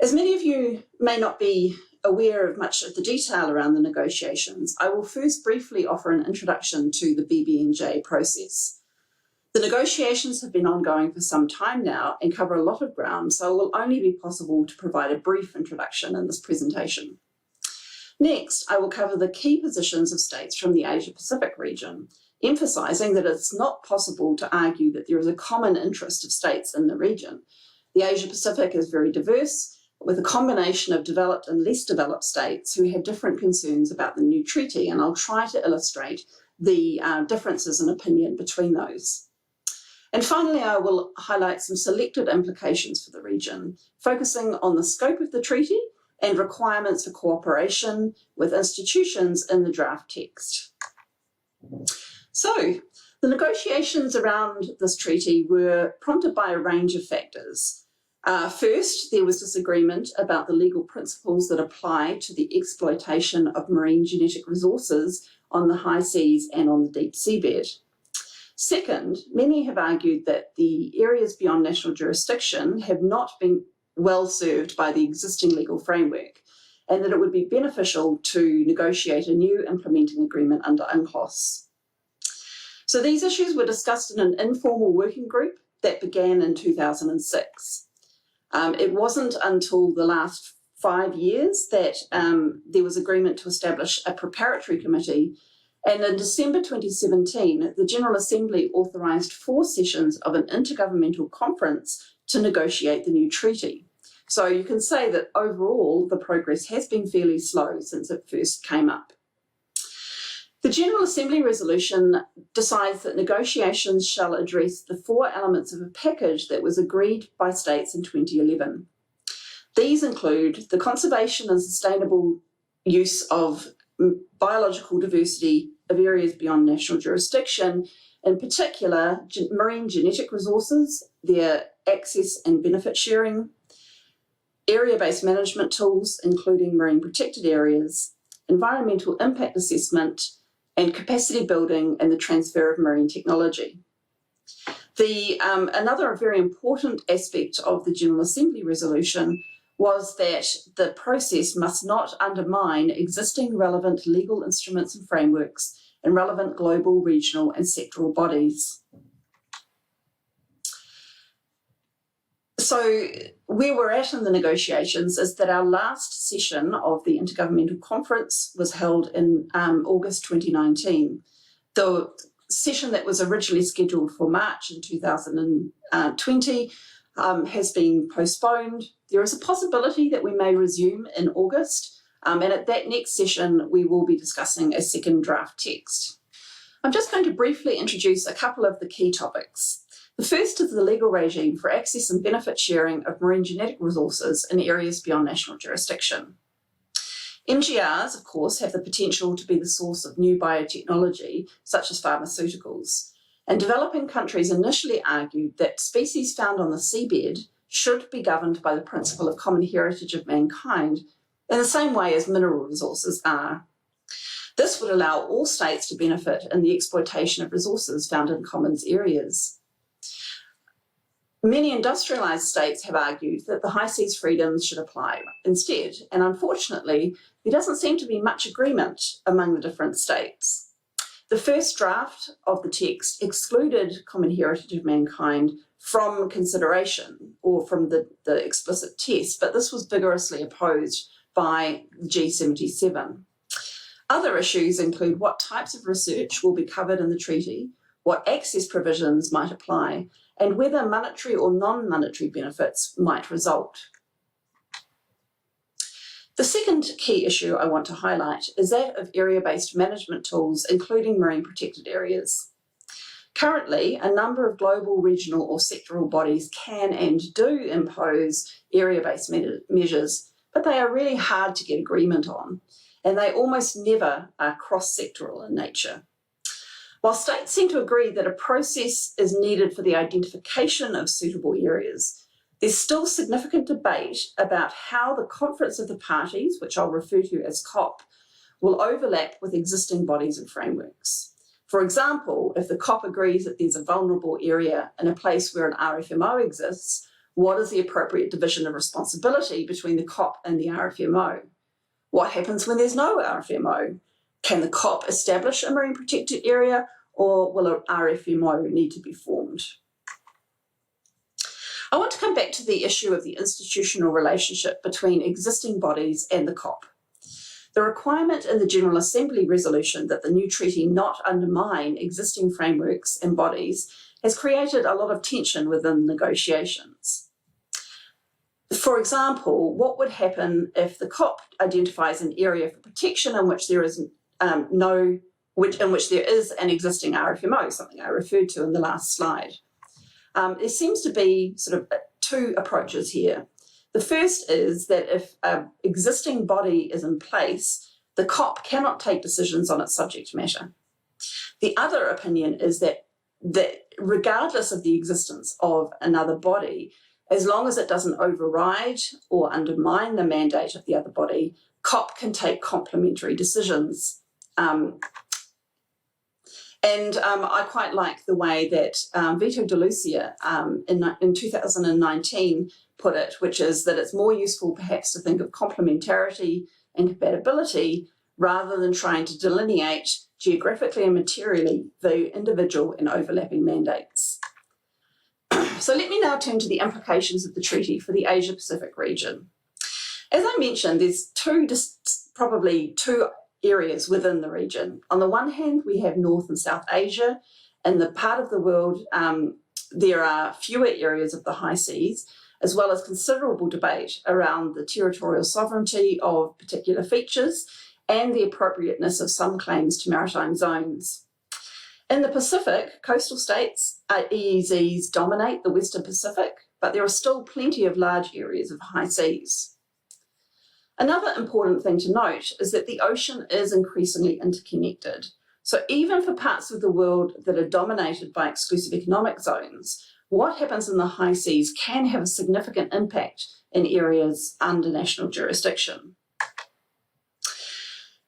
As many of you may not be aware of much of the detail around the negotiations, I will first briefly offer an introduction to the BBNJ process. The negotiations have been ongoing for some time now and cover a lot of ground, so it will only be possible to provide a brief introduction in this presentation. Next, I will cover the key positions of states from the Asia-Pacific region, emphasising that it's not possible to argue that there is a common interest of states in the region. The Asia-Pacific is very diverse, with a combination of developed and less developed states who have different concerns about the new treaty, and I'll try to illustrate the differences in opinion between those. And finally, I will highlight some selected implications for the region, focusing on the scope of the treaty and requirements for cooperation with institutions in the draft text. So, the negotiations around this treaty were prompted by a range of factors. First, there was disagreement about the legal principles that apply to the exploitation of marine genetic resources on the high seas and on the deep seabed. Second, many have argued that the areas beyond national jurisdiction have not been well served by the existing legal framework, and that it would be beneficial to negotiate a new implementing agreement under UNCLOS. So these issues were discussed in an informal working group that began in 2006. It wasn't until the last 5 years that there was agreement to establish a preparatory committee, and in December 2017, the General Assembly authorised 4 sessions of an intergovernmental conference to negotiate the new treaty. So you can say that overall the progress has been fairly slow since it first came up. The General Assembly resolution decides that negotiations shall address the 4 elements of a package that was agreed by states in 2011. These include the conservation and sustainable use of biological diversity of areas beyond national jurisdiction, in particular marine genetic resources, their access and benefit sharing, area-based management tools, including marine protected areas, environmental impact assessment, and capacity building and the transfer of marine technology. Another very important aspect of the General Assembly resolution was that the process must not undermine existing relevant legal instruments and frameworks and relevant global, regional and sectoral bodies. So where we're at in the negotiations is that our last session of the Intergovernmental Conference was held in August 2019. The session that was originally scheduled for March in 2020 has been postponed. There is a possibility that we may resume in August, and at that next session we will be discussing a second draft text. I'm just going to briefly introduce a couple of the key topics. The first is the legal regime for access and benefit sharing of marine genetic resources in areas beyond national jurisdiction. MGRs, of course, have the potential to be the source of new biotechnology, such as pharmaceuticals, and developing countries initially argued that species found on the seabed should be governed by the principle of common heritage of mankind in the same way as mineral resources are. This would allow all states to benefit in the exploitation of resources found in commons areas. Many industrialised states have argued that the high seas freedoms should apply instead, and unfortunately, there doesn't seem to be much agreement among the different states. The first draft of the text excluded common heritage of mankind from consideration or from the explicit test, but this was vigorously opposed by the G77. Other issues include what types of research will be covered in the treaty, what access provisions might apply, and whether monetary or non-monetary benefits might result. The second key issue I want to highlight is that of area-based management tools, including marine protected areas. Currently, a number of global, regional or sectoral bodies can and do impose area-based measures, but they are really hard to get agreement on, and they almost never are cross-sectoral in nature. While states seem to agree that a process is needed for the identification of suitable areas, there's still significant debate about how the Conference of the Parties, which I'll refer to as COLP, will overlap with existing bodies and frameworks. For example, if the COP agrees that there's a vulnerable area in a place where an RFMO exists, what is the appropriate division of responsibility between the COP and the RFMO? What happens when there's no RFMO? Can the COP establish a marine protected area, or will an RFMO need to be formed? I want to come back to the issue of the institutional relationship between existing bodies and the COP. The requirement in the General Assembly resolution that the new treaty not undermine existing frameworks and bodies has created a lot of tension within negotiations. For example, what would happen if the COP identifies an area for protection in which there is in which there is an existing RFMO, something I referred to in the last slide? There seems to be sort of two approaches here. The first is that if an existing body is in place, the COP cannot take decisions on its subject matter. The other opinion is that regardless of the existence of another body, as long as it doesn't override or undermine the mandate of the other body, COP can take complementary decisions. I quite like the way that Vito De Lucia in 2019 put it, which is that it's more useful perhaps to think of complementarity and compatibility rather than trying to delineate geographically and materially the individual and overlapping mandates. So let me now turn to the implications of the treaty for the Asia-Pacific region. As I mentioned, there's probably two areas within the region. On the one hand, we have North and South Asia. In the part of the world, there are fewer areas of the high seas, as well as considerable debate around the territorial sovereignty of particular features and the appropriateness of some claims to maritime zones. In the Pacific, coastal states, EEZs dominate the Western Pacific, but there are still plenty of large areas of high seas. Another important thing to note is that the ocean is increasingly interconnected. So even for parts of the world that are dominated by exclusive economic zones, what happens in the high seas can have a significant impact in areas under national jurisdiction.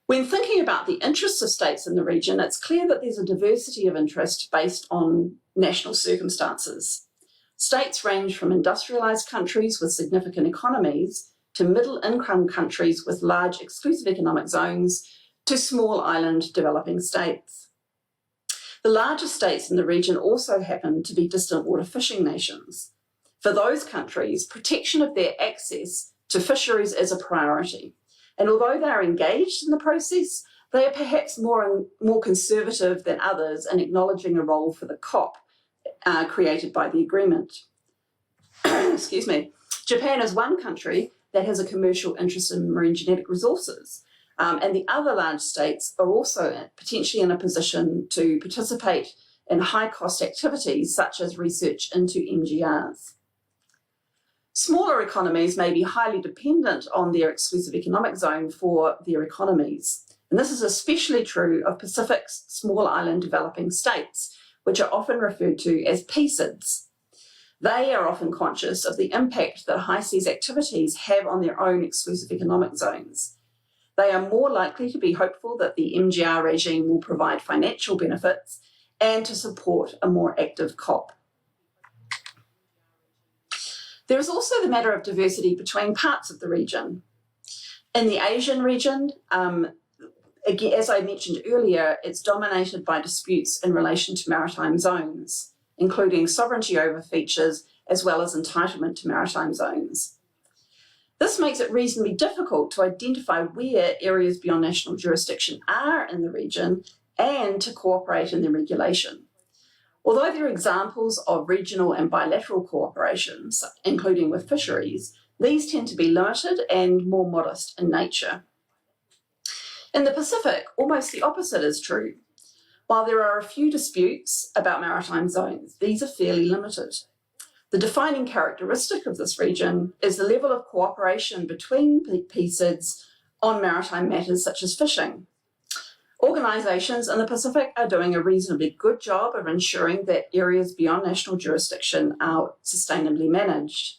When thinking about the interests of states in the region, it's clear that there's a diversity of interest based on national circumstances. States range from industrialized countries with significant economies to middle-income countries with large exclusive economic zones to small island developing states. The largest states in the region also happen to be distant water fishing nations. For those countries, protection of their access to fisheries is a priority. And although they are engaged in the process, they are perhaps more conservative than others in acknowledging a role for the COP created by the agreement. Excuse me. Japan is one country that has a commercial interest in marine genetic resources. And the other large states are also potentially in a position to participate in high-cost activities such as research into MGRs. Smaller economies may be highly dependent on their exclusive economic zone for their economies. And this is especially true of Pacific's small island developing states, which are often referred to as PSIDs. They are often conscious of the impact that high seas activities have on their own exclusive economic zones. They are more likely to be hopeful that the MGR regime will provide financial benefits and to support a more active COP. There is also the matter of diversity between parts of the region. In the Asian region, again, as I mentioned earlier, it's dominated by disputes in relation to maritime zones, including sovereignty over features as well as entitlement to maritime zones. This makes it reasonably difficult to identify where areas beyond national jurisdiction are in the region and to cooperate in their regulation. Although there are examples of regional and bilateral cooperation, including with fisheries, these tend to be limited and more modest in nature. In the Pacific, almost the opposite is true. While there are a few disputes about maritime zones, these are fairly limited. The defining characteristic of this region is the level of cooperation between PSIDs on maritime matters such as fishing. Organisations in the Pacific are doing a reasonably good job of ensuring that areas beyond national jurisdiction are sustainably managed.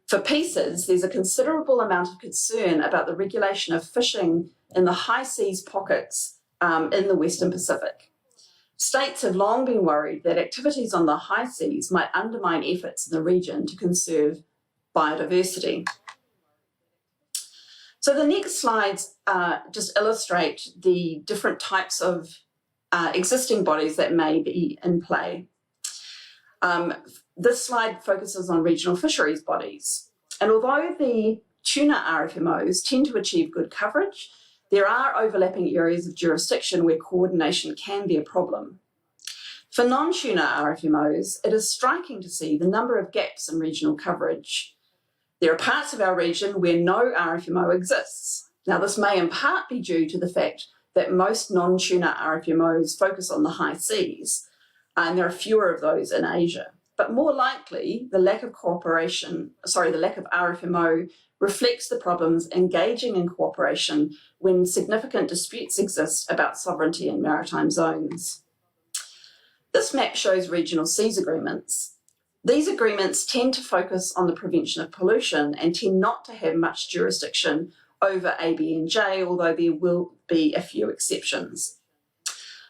For PSIDs, there's a considerable amount of concern about the regulation of fishing in the high seas pockets in the Western Pacific. States have long been worried that activities on the high seas might undermine efforts in the region to conserve biodiversity. So the next slides just illustrate the different types of existing bodies that may be in play. This slide focuses on regional fisheries bodies. And although the tuna RFMOs tend to achieve good coverage, there are overlapping areas of jurisdiction where coordination can be a problem. For non-tuna RFMOs, it is striking to see the number of gaps in regional coverage. There are parts of our region where no RFMO exists. Now, this may in part be due to the fact that most non-tuna RFMOs focus on the high seas, and there are fewer of those in Asia. But more likely, the lack of RFMO reflects the problems engaging in cooperation when significant disputes exist about sovereignty in maritime zones. This map shows regional seas agreements. These agreements tend to focus on the prevention of pollution and tend not to have much jurisdiction over ABNJ, although there will be a few exceptions.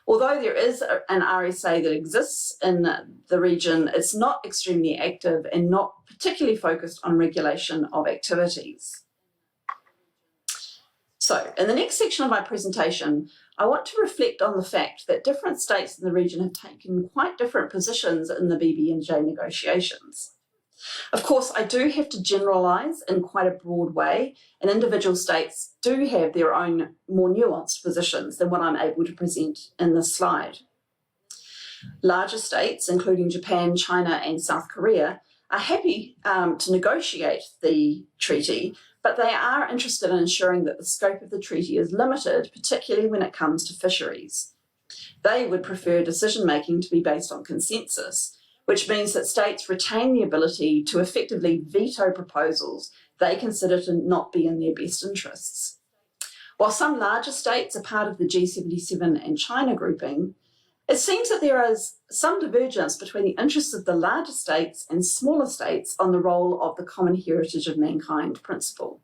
Although there is an RSA that exists in the region, it's not extremely active and not particularly focused on regulation of activities. So, in the next section of my presentation, I want to reflect on the fact that different states in the region have taken quite different positions in the BBNJ negotiations. Of course, I do have to generalise in quite a broad way, and individual states do have their own more nuanced positions than what I'm able to present in this slide. Larger states, including Japan, China and South Korea, are happy to negotiate the treaty, but they are interested in ensuring that the scope of the treaty is limited, particularly when it comes to fisheries. They would prefer decision-making to be based on consensus, which means that states retain the ability to effectively veto proposals they consider to not be in their best interests. While some larger states are part of the G77 and China grouping, it seems that there is some divergence between the interests of the larger states and smaller states on the role of the common heritage of mankind principle.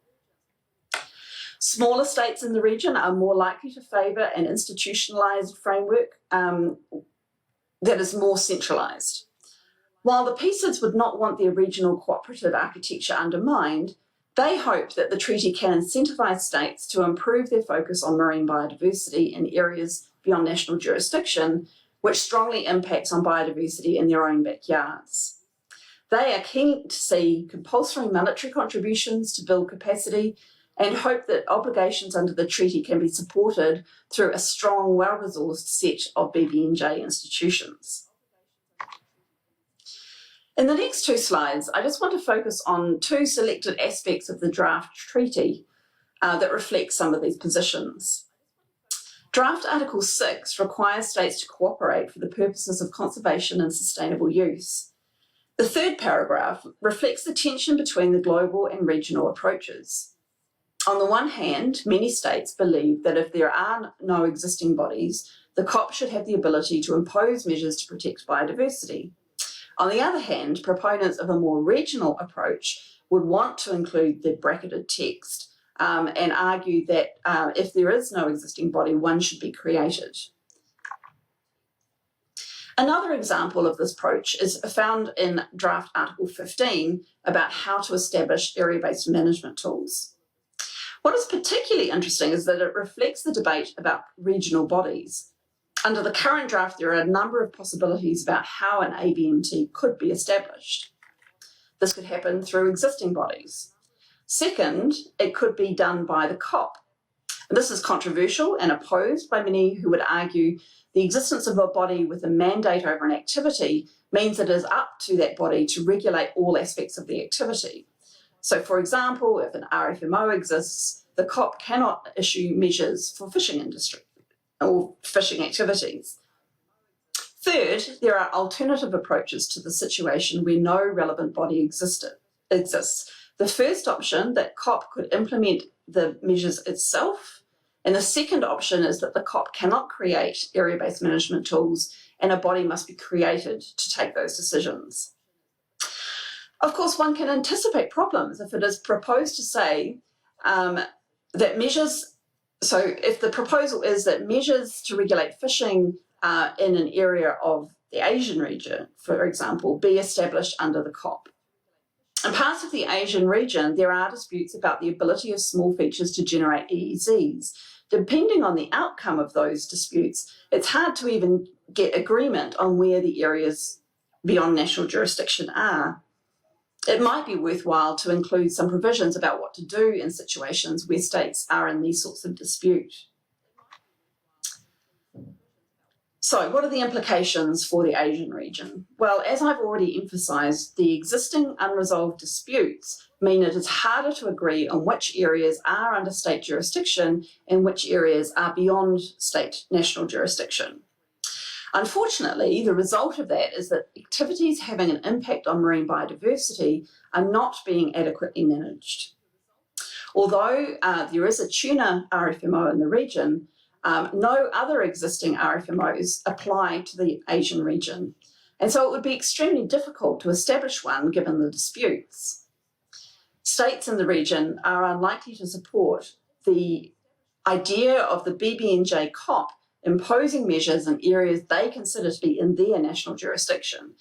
Smaller states in the region are more likely to favour an institutionalised framework that is more centralised. While the PCIDs would not want their regional cooperative architecture undermined, they hope that the treaty can incentivise states to improve their focus on marine biodiversity in areas beyond national jurisdiction, which strongly impacts on biodiversity in their own backyards. They are keen to see compulsory military contributions to build capacity and hope that obligations under the treaty can be supported through a strong, well-resourced set of BBNJ institutions. In the next two slides, I just want to focus on two selected aspects of the draft treaty that reflect some of these positions. Draft Article 6 requires states to cooperate for the purposes of conservation and sustainable use. The third paragraph reflects the tension between the global and regional approaches. On the one hand, many states believe that if there are no existing bodies, the COP should have the ability to impose measures to protect biodiversity. On the other hand, proponents of a more regional approach would want to include the bracketed text and argue that if there is no existing body, one should be created. Another example of this approach is found in Draft Article 15 about how to establish area-based management tools. What is particularly interesting is that it reflects the debate about regional bodies. Under the current draft, there are a number of possibilities about how an ABMT could be established. This could happen through existing bodies. Second, it could be done by the COP. This is controversial and opposed by many who would argue the existence of a body with a mandate over an activity means it is up to that body to regulate all aspects of the activity. So, for example, if an RFMO exists, the COP cannot issue measures for fishing industry or fishing activities. Third, there are alternative approaches to the situation where no relevant body exists. The first option, that COP could implement the measures itself, and the second option is that the COP cannot create area-based management tools and a body must be created to take those decisions. Of course, one can anticipate problems if it is proposed to say that measures, so if the proposal is that measures to regulate fishing in an area of the Asian region, for example, be established under the COP. In parts of the Asian region, there are disputes about the ability of small features to generate EEZs. Depending on the outcome of those disputes, it's hard to even get agreement on where the areas beyond national jurisdiction are. It might be worthwhile to include some provisions about what to do in situations where states are in these sorts of dispute. So, what are the implications for the Asian region? Well, as I've already emphasised, the existing unresolved disputes mean it is harder to agree on which areas are under state jurisdiction and which areas are beyond state national jurisdiction. Unfortunately, the result of that is that activities having an impact on marine biodiversity are not being adequately managed. Although there is a tuna RFMO in the region, no other existing RFMOs apply to the Asian region. And so it would be extremely difficult to establish one given the disputes. States in the region are unlikely to support the idea of the BBNJ COP imposing measures in areas they consider to be in their national jurisdiction.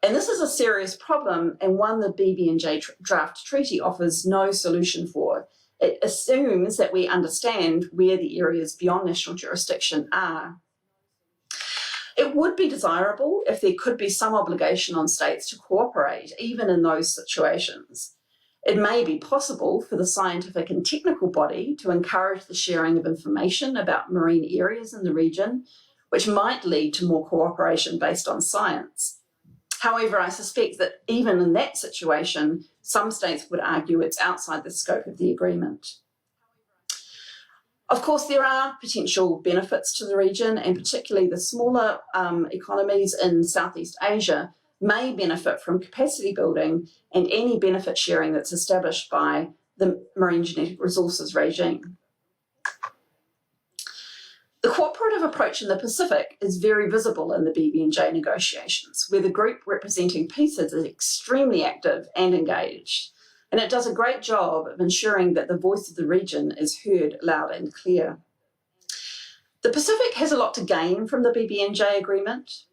And this is a serious problem and one the BBNJ draft treaty offers no solution for. It assumes that we understand where the areas beyond national jurisdiction are. It would be desirable if there could be some obligation on states to cooperate, even in those situations. It may be possible for the scientific and technical body to encourage the sharing of information about marine areas in the region, which might lead to more cooperation based on science. However, I suspect that even in that situation, some states would argue it's outside the scope of the agreement. Of course, there are potential benefits to the region, and particularly the smaller economies in Southeast Asia may benefit from capacity building and any benefit sharing that's established by the marine genetic resources regime. The cooperative approach in the Pacific is very visible in the BBNJ negotiations, where the group representing PCIDS is extremely active and engaged, and it does a great job of ensuring that the voice of the region is heard loud and clear. The Pacific has a lot to gain from the BBNJ agreement.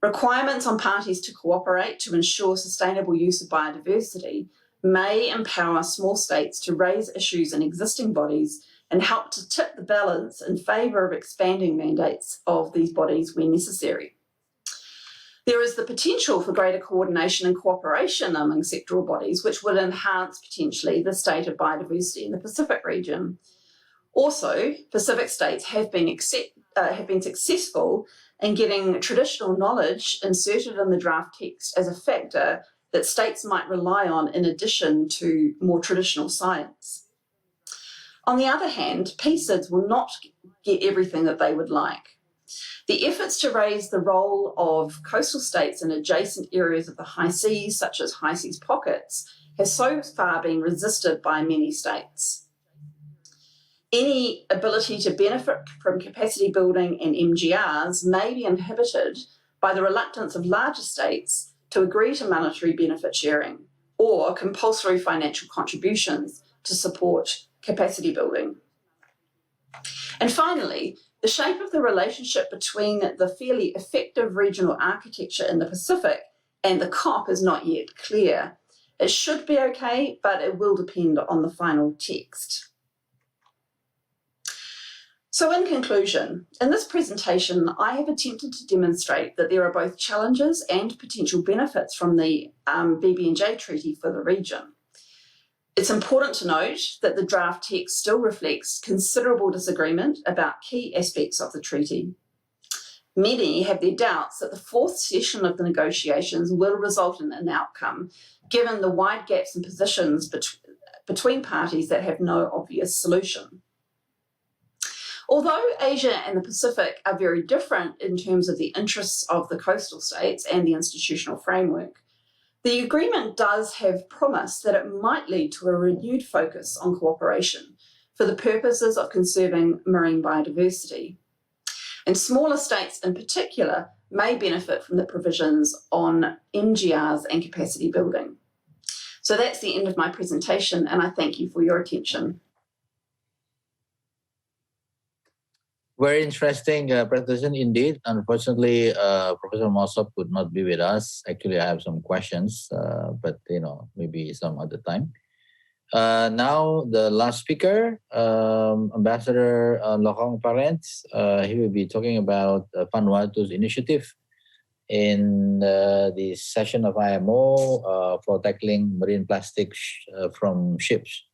Requirements on parties to cooperate to ensure sustainable use of biodiversity may empower small states to raise issues in existing bodies and help to tip the balance in favour of expanding mandates of these bodies where necessary. There is the potential for greater coordination and cooperation among sectoral bodies, which would enhance potentially the state of biodiversity in the Pacific region. Also, Pacific states have been successful in getting traditional knowledge inserted in the draft text as a factor that states might rely on in addition to more traditional science. On the other hand, PCIDS will not get everything that they would like. The efforts to raise the role of coastal states in adjacent areas of the high seas, such as high seas pockets, has so far been resisted by many states. Any ability to benefit from capacity building and MGRs may be inhibited by the reluctance of larger states to agree to monetary benefit sharing or compulsory financial contributions to support capacity building. And finally, the shape of the relationship between the fairly effective regional architecture in the Pacific and the COP is not yet clear. It should be okay, but it will depend on the final text. So in conclusion, in this presentation, I have attempted to demonstrate that there are both challenges and potential benefits from the BBNJ treaty for the region. It's important to note that the draft text still reflects considerable disagreement about key aspects of the treaty. Many have their doubts that the fourth session of the negotiations will result in an outcome, given the wide gaps in positions between parties that have no obvious solution. Although Asia and the Pacific are very different in terms of the interests of the coastal states and the institutional framework, the agreement does have promise that it might lead to a renewed focus on cooperation for the purposes of conserving marine biodiversity. And smaller states in particular may benefit from the provisions on MGRs and capacity building. So that's the end of my presentation, and I thank you for your attention. Very interesting presentation indeed. Unfortunately, Professor Mossop could not be with us. Actually, I have some questions, but maybe some other time. Now, the last speaker, Ambassador Lokong Parents, he will be talking about Vanuatu's initiative in the session of IMO for tackling marine plastics from ships.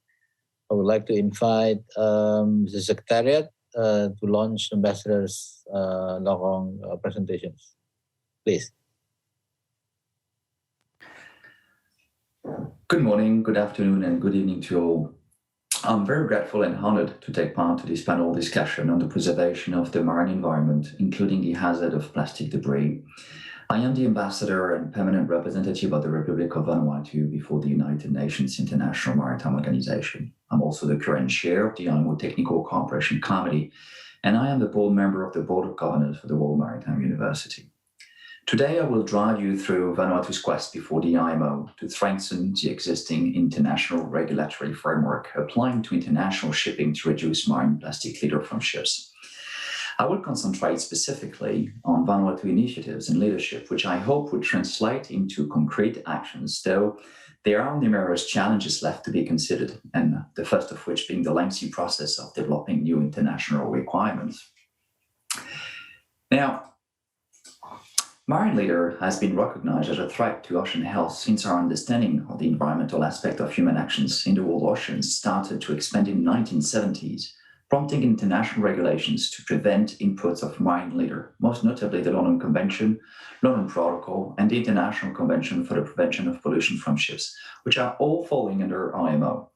I would like to invite the Secretariat to launch Ambassador's Lokong presentations. Please. Good morning, good afternoon, and good evening to all. I'm very grateful and honored to take part to this panel discussion on the preservation of the marine environment, including the hazard of plastic debris. I am the ambassador and permanent representative of the Republic of Vanuatu before the United Nations International Maritime Organization. I'm also the current chair of the IMO Technical Cooperation Committee, and I am the board member of the Board of Governors for the World Maritime University. Today, I will drive you through Vanuatu's quest before the IMO to strengthen the existing international regulatory framework applying to international shipping to reduce marine plastic litter from ships. I will concentrate specifically on Vanuatu initiatives and leadership, which I hope would translate into concrete actions, though there are numerous challenges left to be considered, and the first of which being the lengthy process of developing new international requirements. Now, marine litter has been recognized as a threat to ocean health since our understanding of the environmental aspect of human actions in the world oceans started to expand in the 1970s, prompting international regulations to prevent imports of marine litter, most notably the London Convention, London Protocol, and the International Convention for the Prevention of Pollution from Ships, which are all falling under IMO.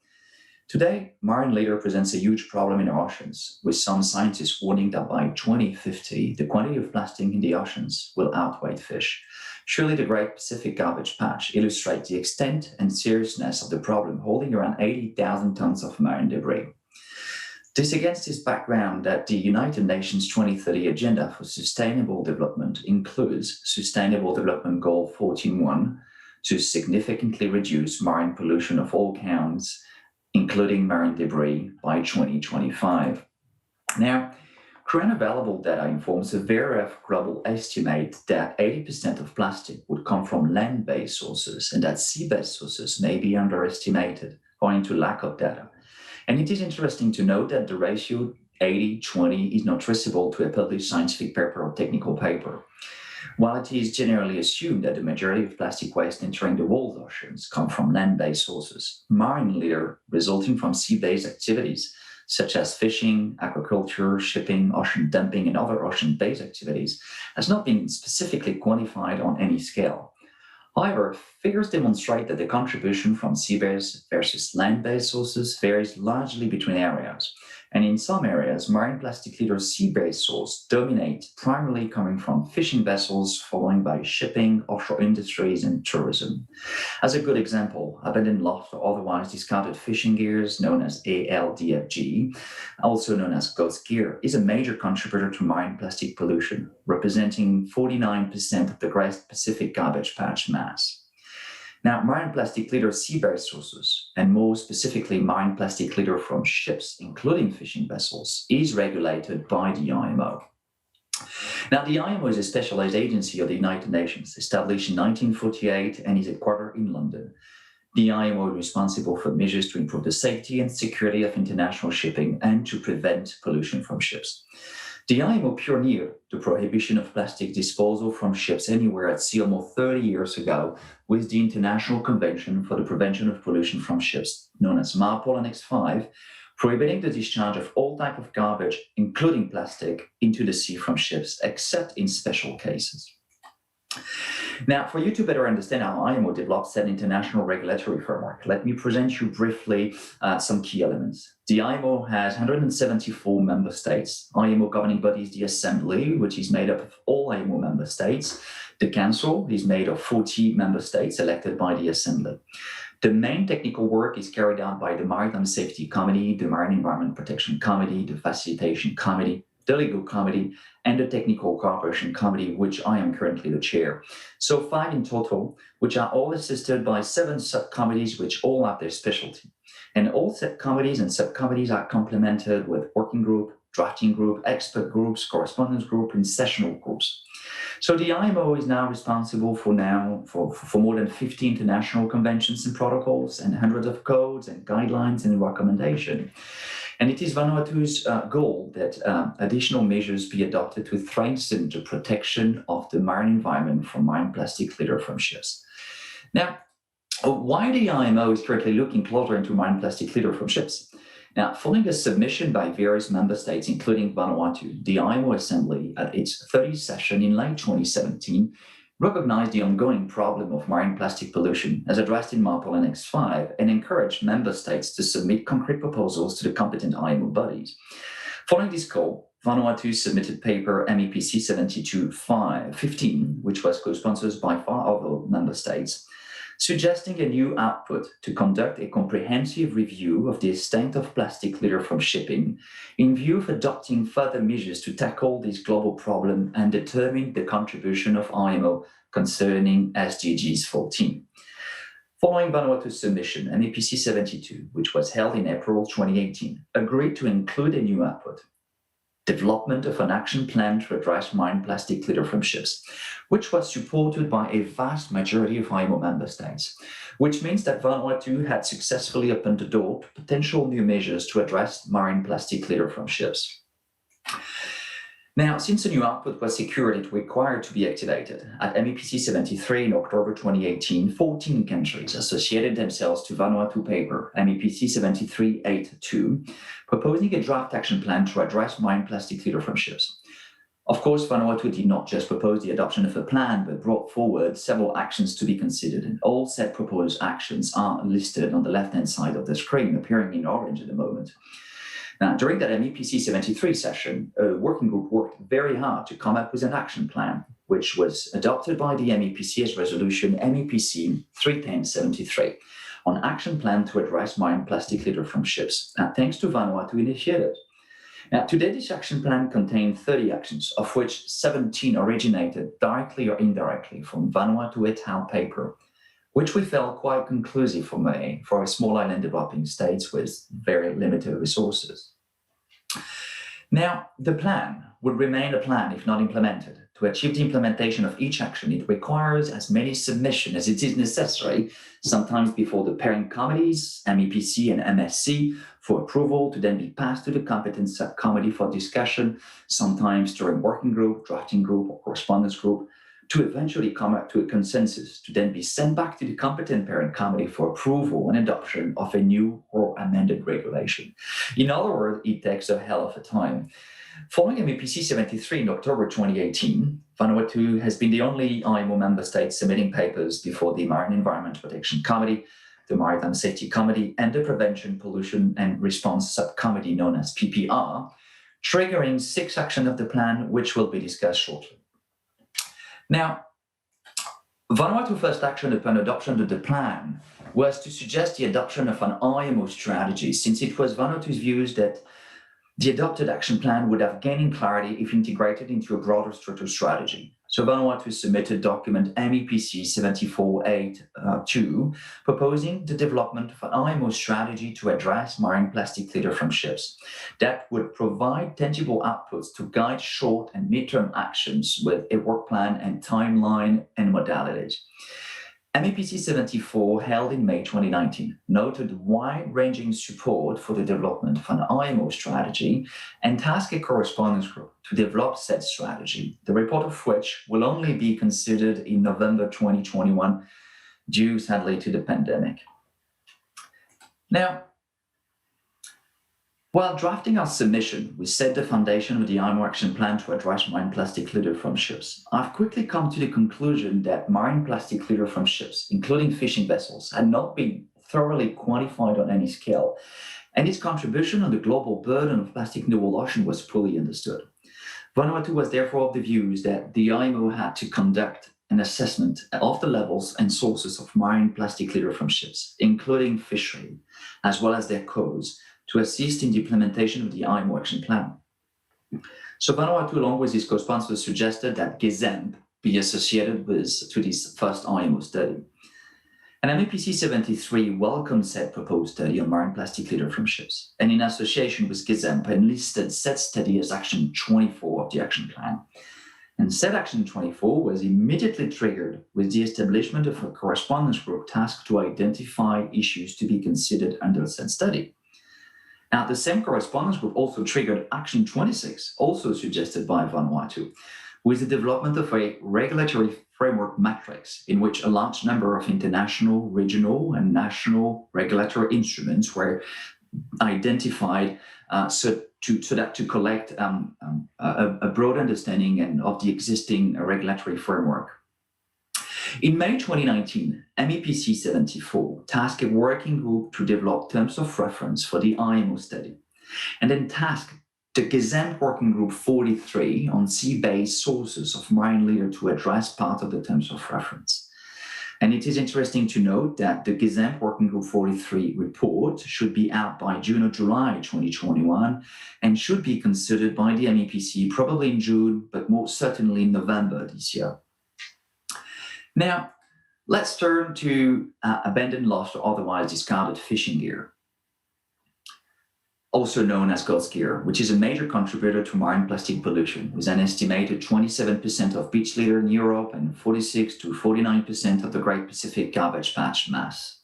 Today, marine litter presents a huge problem in our oceans, with some scientists warning that by 2050, the quantity of plastic in the oceans will outweigh fish. Surely the Great Pacific Garbage Patch illustrates the extent and seriousness of the problem, holding around 80,000 tons of marine debris. It is against this background that the United Nations 2030 Agenda for Sustainable Development includes Sustainable Development Goal 14.1 to significantly reduce marine pollution of all kinds, including marine debris, by 2025. Now, current available data informs a very rough global estimate that 80% of plastic would come from land-based sources and that sea-based sources may be underestimated owing to lack of data. And it is interesting to note that the ratio 80-20 is not traceable to a published scientific paper or technical paper. While it is generally assumed that the majority of plastic waste entering the world's oceans come from land-based sources, marine litter resulting from sea-based activities such as fishing, aquaculture, shipping, ocean dumping, and other ocean-based activities has not been specifically quantified on any scale. However, figures demonstrate that the contribution from sea-based versus land-based sources varies largely between areas. And in some areas, marine plastic litter sea-based source dominate, primarily coming from fishing vessels, followed by shipping, offshore industries, and tourism. As a good example, abandoned lost or otherwise discarded fishing gears, known as ALDFG, also known as ghost gear, is a major contributor to marine plastic pollution, representing 49% of the Great Pacific Garbage Patch mass. Now, marine plastic litter sea-based sources, and more specifically marine plastic litter from ships, including fishing vessels, is regulated by the IMO. Now, the IMO is a specialized agency of the United Nations, established in 1948 and is headquartered in London. The IMO is responsible for measures to improve the safety and security of international shipping and to prevent pollution from ships. The IMO pioneered the prohibition of plastic disposal from ships anywhere at sea almost 30 years ago with the International Convention for the Prevention of Pollution from Ships, known as MARPOL Annex 5, prohibiting the discharge of all types of garbage, including plastic, into the sea from ships, except in special cases. Now, for you to better understand how IMO develops an international regulatory framework, let me present you briefly some key elements. The IMO has 174 member states. IMO governing body is the Assembly, which is made up of all IMO member states. The Council is made of 40 member states elected by the Assembly. The main technical work is carried out by the Maritime Safety Committee, the Marine Environment Protection Committee, the Facilitation Committee, the Legal Committee, and the Technical Cooperation Committee, which I am currently the chair. So 5 in total, which are all assisted by 7 subcommittees, which all have their specialty. And all subcommittees and subcommittees are complemented with working group, drafting group, expert groups, correspondence group, and sessional groups. So the IMO is now responsible for more than 50 international conventions and protocols and hundreds of codes and guidelines and recommendations. And it is Vanuatu's goal that additional measures be adopted to strengthen the protection of the marine environment from marine plastic litter from ships. Now, why the IMO is currently looking closer into marine plastic litter from ships? Now, following a submission by various member states, including Vanuatu, the IMO Assembly, at its 30th session in late 2017, recognized the ongoing problem of marine plastic pollution as addressed in MARPOL Annex 5 and encouraged member states to submit concrete proposals to the competent IMO bodies. Following this call, Vanuatu submitted paper MEPC 72-15, which was co-sponsored by 5 other member states, suggesting a new output to conduct a comprehensive review of the extent of plastic litter from shipping in view of adopting further measures to tackle this global problem and determine the contribution of IMO concerning SDGs 14. Following Vanuatu's submission, MEPC 72, which was held in April 2018, agreed to include a new output: development of an action plan to address marine plastic litter from ships, which was supported by a vast majority of IMO member states, which means that Vanuatu had successfully opened the door to potential new measures to address marine plastic litter from ships. Now, since the new output was secured, it required to be activated. At MEPC 73 in October 2018, 14 countries associated themselves to Vanuatu paper MEPC 73-82, proposing a draft action plan to address marine plastic litter from ships. Of course, Vanuatu did not just propose the adoption of a plan, but brought forward several actions to be considered. And all said proposed actions are listed on the left-hand side of the screen, appearing in orange at the moment. Now, during that MEPC 73 session, a working group worked very hard to come up with an action plan, which was adopted by the MEPC as resolution MEPC 31073 on action plan to address marine plastic litter from ships, thanks to Vanuatu initiative. Now, today, this action plan contained 30 actions, of which 17 originated directly or indirectly from Vanuatu et al. Paper, which we felt quite conclusive for a small island developing states with very limited resources. Now, the plan would remain a plan if not implemented. To achieve the implementation of each action, it requires as many submissions as it is necessary, sometimes before the parent committees, MEPC and MSC, for approval to then be passed to the competent subcommittee for discussion, sometimes during working group, drafting group, or correspondence group, to eventually come up to a consensus, to then be sent back to the competent parent committee for approval and adoption of a new or amended regulation. In other words, it takes a hell of a time. Following MEPC 73 in October 2018, Vanuatu has been the only IMO member state submitting papers before the Marine Environment Protection Committee, the Maritime Safety Committee, and the Prevention, Pollution and Response Subcommittee, known as PPR, triggering 6 actions of the plan, which will be discussed shortly. Now, Vanuatu's first action upon adoption of the plan was to suggest the adoption of an IMO strategy, since it was Vanuatu's views that the adopted action plan would have gained in clarity if integrated into a broader structural strategy. So Vanuatu submitted document MEPC 74-82, proposing the development of an IMO strategy to address marine plastic litter from ships that would provide tangible outputs to guide short and midterm actions with a work plan and timeline and modalities. MEPC 74, held in May 2019, noted wide-ranging support for the development of an IMO strategy and tasked a correspondence group to develop said strategy, the report of which will only be considered in November 2021, due sadly to the pandemic. Now, while drafting our submission, we set the foundation of the IMO action plan to address marine plastic litter from ships. I've quickly come to the conclusion that marine plastic litter from ships, including fishing vessels, had not been thoroughly quantified on any scale, and its contribution on the global burden of plastic in the world ocean was poorly understood. Vanuatu was therefore of the views that the IMO had to conduct an assessment of the levels and sources of marine plastic litter from ships, including fishery, as well as their cause, to assist in the implementation of the IMO action plan. So Vanuatu, along with his co-sponsors, suggested that GEZEMP be associated to this first IMO study. And MEPC 73 welcomed said proposed study on marine plastic litter from ships, and in association with GEZEMP enlisted said study as action 24 of the action plan. And said action 24 was immediately triggered with the establishment of a correspondence group tasked to identify issues to be considered under said study. Now, the same correspondence group also triggered Action 26, also suggested by Vanuatu, with the development of a regulatory framework matrix in which a large number of international, regional, and national regulatory instruments were identified so that to collect a broad understanding of the existing regulatory framework. In May 2019, MEPC 74 tasked a working group to develop terms of reference for the IMO study, and then tasked the GESAMP Working Group 43 on sea-based sources of marine litter to address part of the terms of reference. And it is interesting to note that the GESAMP Working Group 43 report should be out by June or July 2021 and should be considered by the MEPC probably in June, but more certainly in November this year. Now, let's turn to abandoned, lost, or otherwise discarded fishing gear, also known as ghost gear, which is a major contributor to marine plastic pollution, with an estimated 27% of beach litter in Europe and 46 to 49% of the Great Pacific garbage patch mass.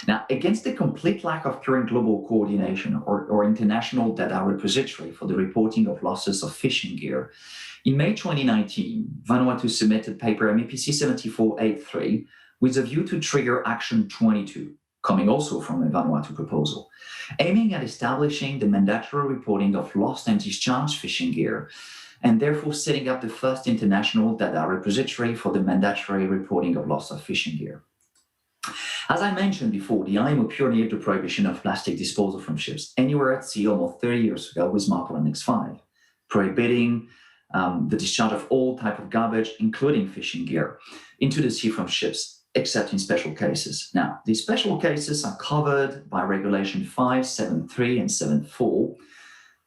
Now, against the complete lack of current global coordination or international data repository for the reporting of losses of fishing gear, in May 2019, Vanuatu submitted paper MEPC 7483 with a view to trigger Action 22, coming also from a Vanuatu proposal, aiming at establishing the mandatory reporting of lost and discharged fishing gear, and therefore setting up the first international data repository for the mandatory reporting of loss of fishing gear. As I mentioned before, the IMO pioneered the prohibition of plastic disposal from ships anywhere at sea almost 30 years ago with MARPOL Annex 5, prohibiting the discharge of all type of garbage, including fishing gear, into the sea from ships, except in special cases. Now, these special cases are covered by Regulation 573 and 74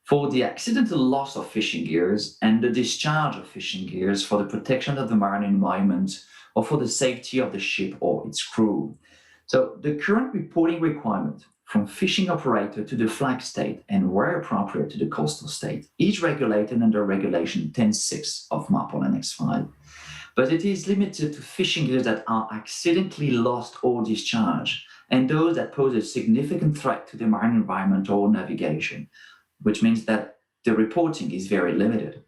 for the accidental loss of fishing gears and the discharge of fishing gears for the protection of the marine environment or for the safety of the ship or its crew. So the current reporting requirement from fishing operator to the flag state and where appropriate to the coastal state is regulated under Regulation 10.6 of MARPOL Annex 5. But it is limited to fishing gears that are accidentally lost or discharged, and those that pose a significant threat to the marine environment or navigation, which means that the reporting is very limited.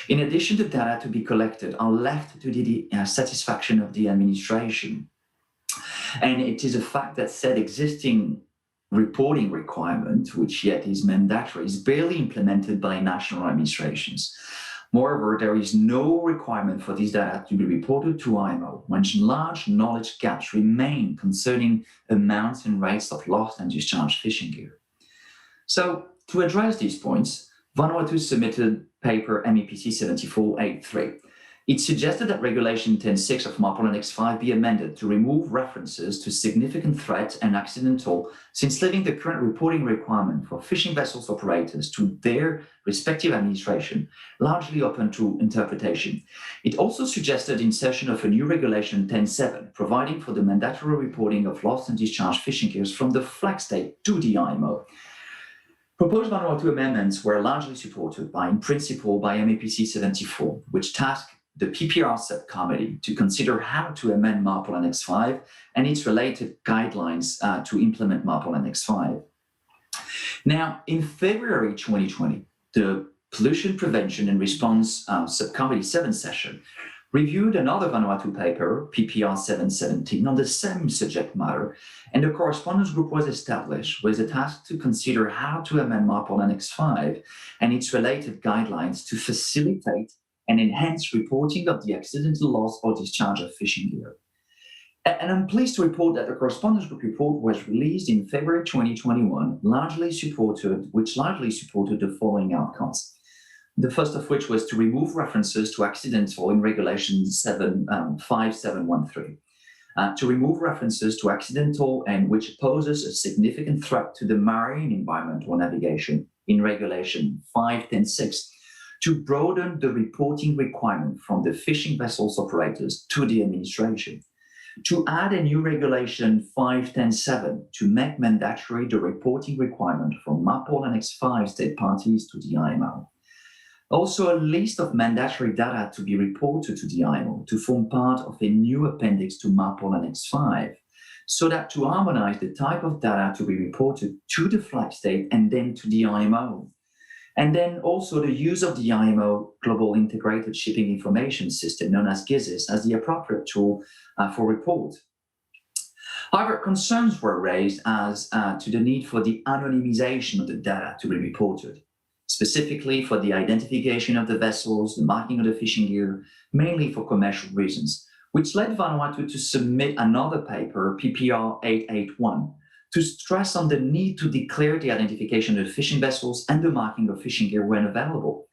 In addition, the data to be collected are left to the satisfaction of the administration. And it is a fact that said existing reporting requirement, which yet is mandatory, is barely implemented by national administrations. Moreover, there is no requirement for these data to be reported to IMO when large knowledge gaps remain concerning amounts and rates of lost and discharged fishing gear. So, to address these points, Vanuatu submitted paper MEPC 7483. It suggested that Regulation 10.6 of MARPOL Annex 5 be amended to remove references to significant threat and accidental, since leaving the current reporting requirement for fishing vessels operators to their respective administration largely open to interpretation. It also suggested insertion of a new Regulation 10.7, providing for the mandatory reporting of lost and discharged fishing gears from the flag state to the IMO. Proposed Vanuatu amendments were largely supported in principle by MEPC 74, which tasked the PPR subcommittee to consider how to amend MARPOL Annex 5 and its related guidelines to implement MARPOL Annex 5. Now, in February 2020, the Pollution Prevention and Response Subcommittee 7 session reviewed another Vanuatu paper, PPR 717, on the same subject matter, and a correspondence group was established with a task to consider how to amend MARPOL Annex 5 and its related guidelines to facilitate and enhance reporting of the accidental loss or discharge of fishing gear. And I'm pleased to report that the correspondence group report was released in February 2021, which largely supported the following outcomes. The first of which was to remove references to accidental in Regulation 5713. To remove references to accidental and which poses a significant threat to the marine environment or navigation in Regulation 5.10.6, to broaden the reporting requirement from the fishing vessels operators to the administration, to add a new Regulation 5.10.7 to make mandatory the reporting requirement from MARPOL Annex 5 state parties to the IMO. Also, a list of mandatory data to be reported to the IMO to form part of a new appendix to MARPOL Annex 5, so that to harmonize the type of data to be reported to the flag state and then to the IMO. And then also the use of the IMO Global Integrated Shipping Information System, known as GISIS, as the appropriate tool for report. However, concerns were raised as to the need for the anonymization of the data to be reported, specifically for the identification of the vessels, the marking of the fishing gear, mainly for commercial reasons, which led Vanuatu to submit another paper, PPR 881, to stress on the need to declare the identification of fishing vessels and the marking of fishing gear when available.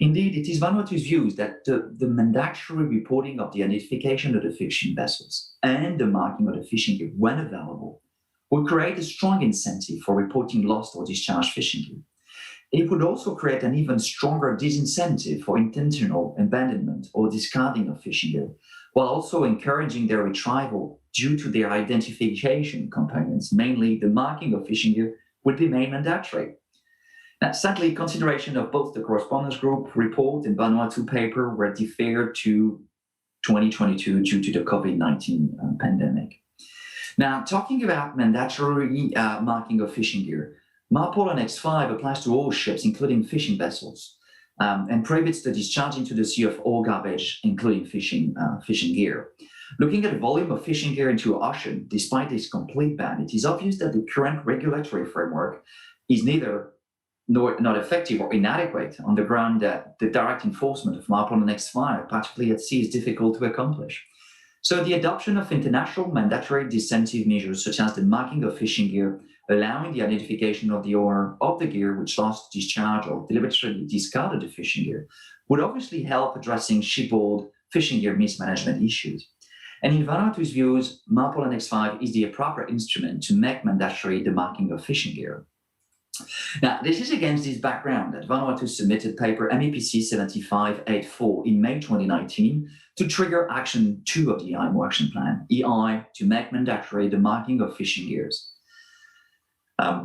Indeed, it is Vanuatu's views that the mandatory reporting of the identification of the fishing vessels and the marking of the fishing gear when available would create a strong incentive for reporting lost or discharged fishing gear. It would also create an even stronger disincentive for intentional abandonment or discarding of fishing gear, while also encouraging their retrieval due to their identification components, mainly the marking of fishing gear, would be made mandatory. Now, sadly, consideration of both the correspondence group report and Vanuatu paper were deferred to 2022 due to the COVID-19 pandemic. Now, talking about mandatory marking of fishing gear, MARPOL Annex 5 applies to all ships, including fishing vessels, and prohibits the discharge into the sea of all garbage, including fishing gear. Looking at the volume of fishing gear into the ocean, despite this complete ban, it is obvious that the current regulatory framework is neither not effective or inadequate on the ground that the direct enforcement of MARPOL Annex 5, particularly at sea, is difficult to accomplish. So the adoption of international mandatory disincentive measures, such as the marking of fishing gear, allowing the identification of the owner of the gear which lost discharge or deliberately discarded the fishing gear, would obviously help addressing shipboard fishing gear mismanagement issues. And in Vanuatu's views, MARPOL Annex 5 is the appropriate instrument to make mandatory the marking of fishing gear. Now, this is against this background that Vanuatu submitted paper MEPC 7584 in May 2019 to trigger Action 2 of the IMO Action Plan, EI, to make mandatory the marking of fishing gears.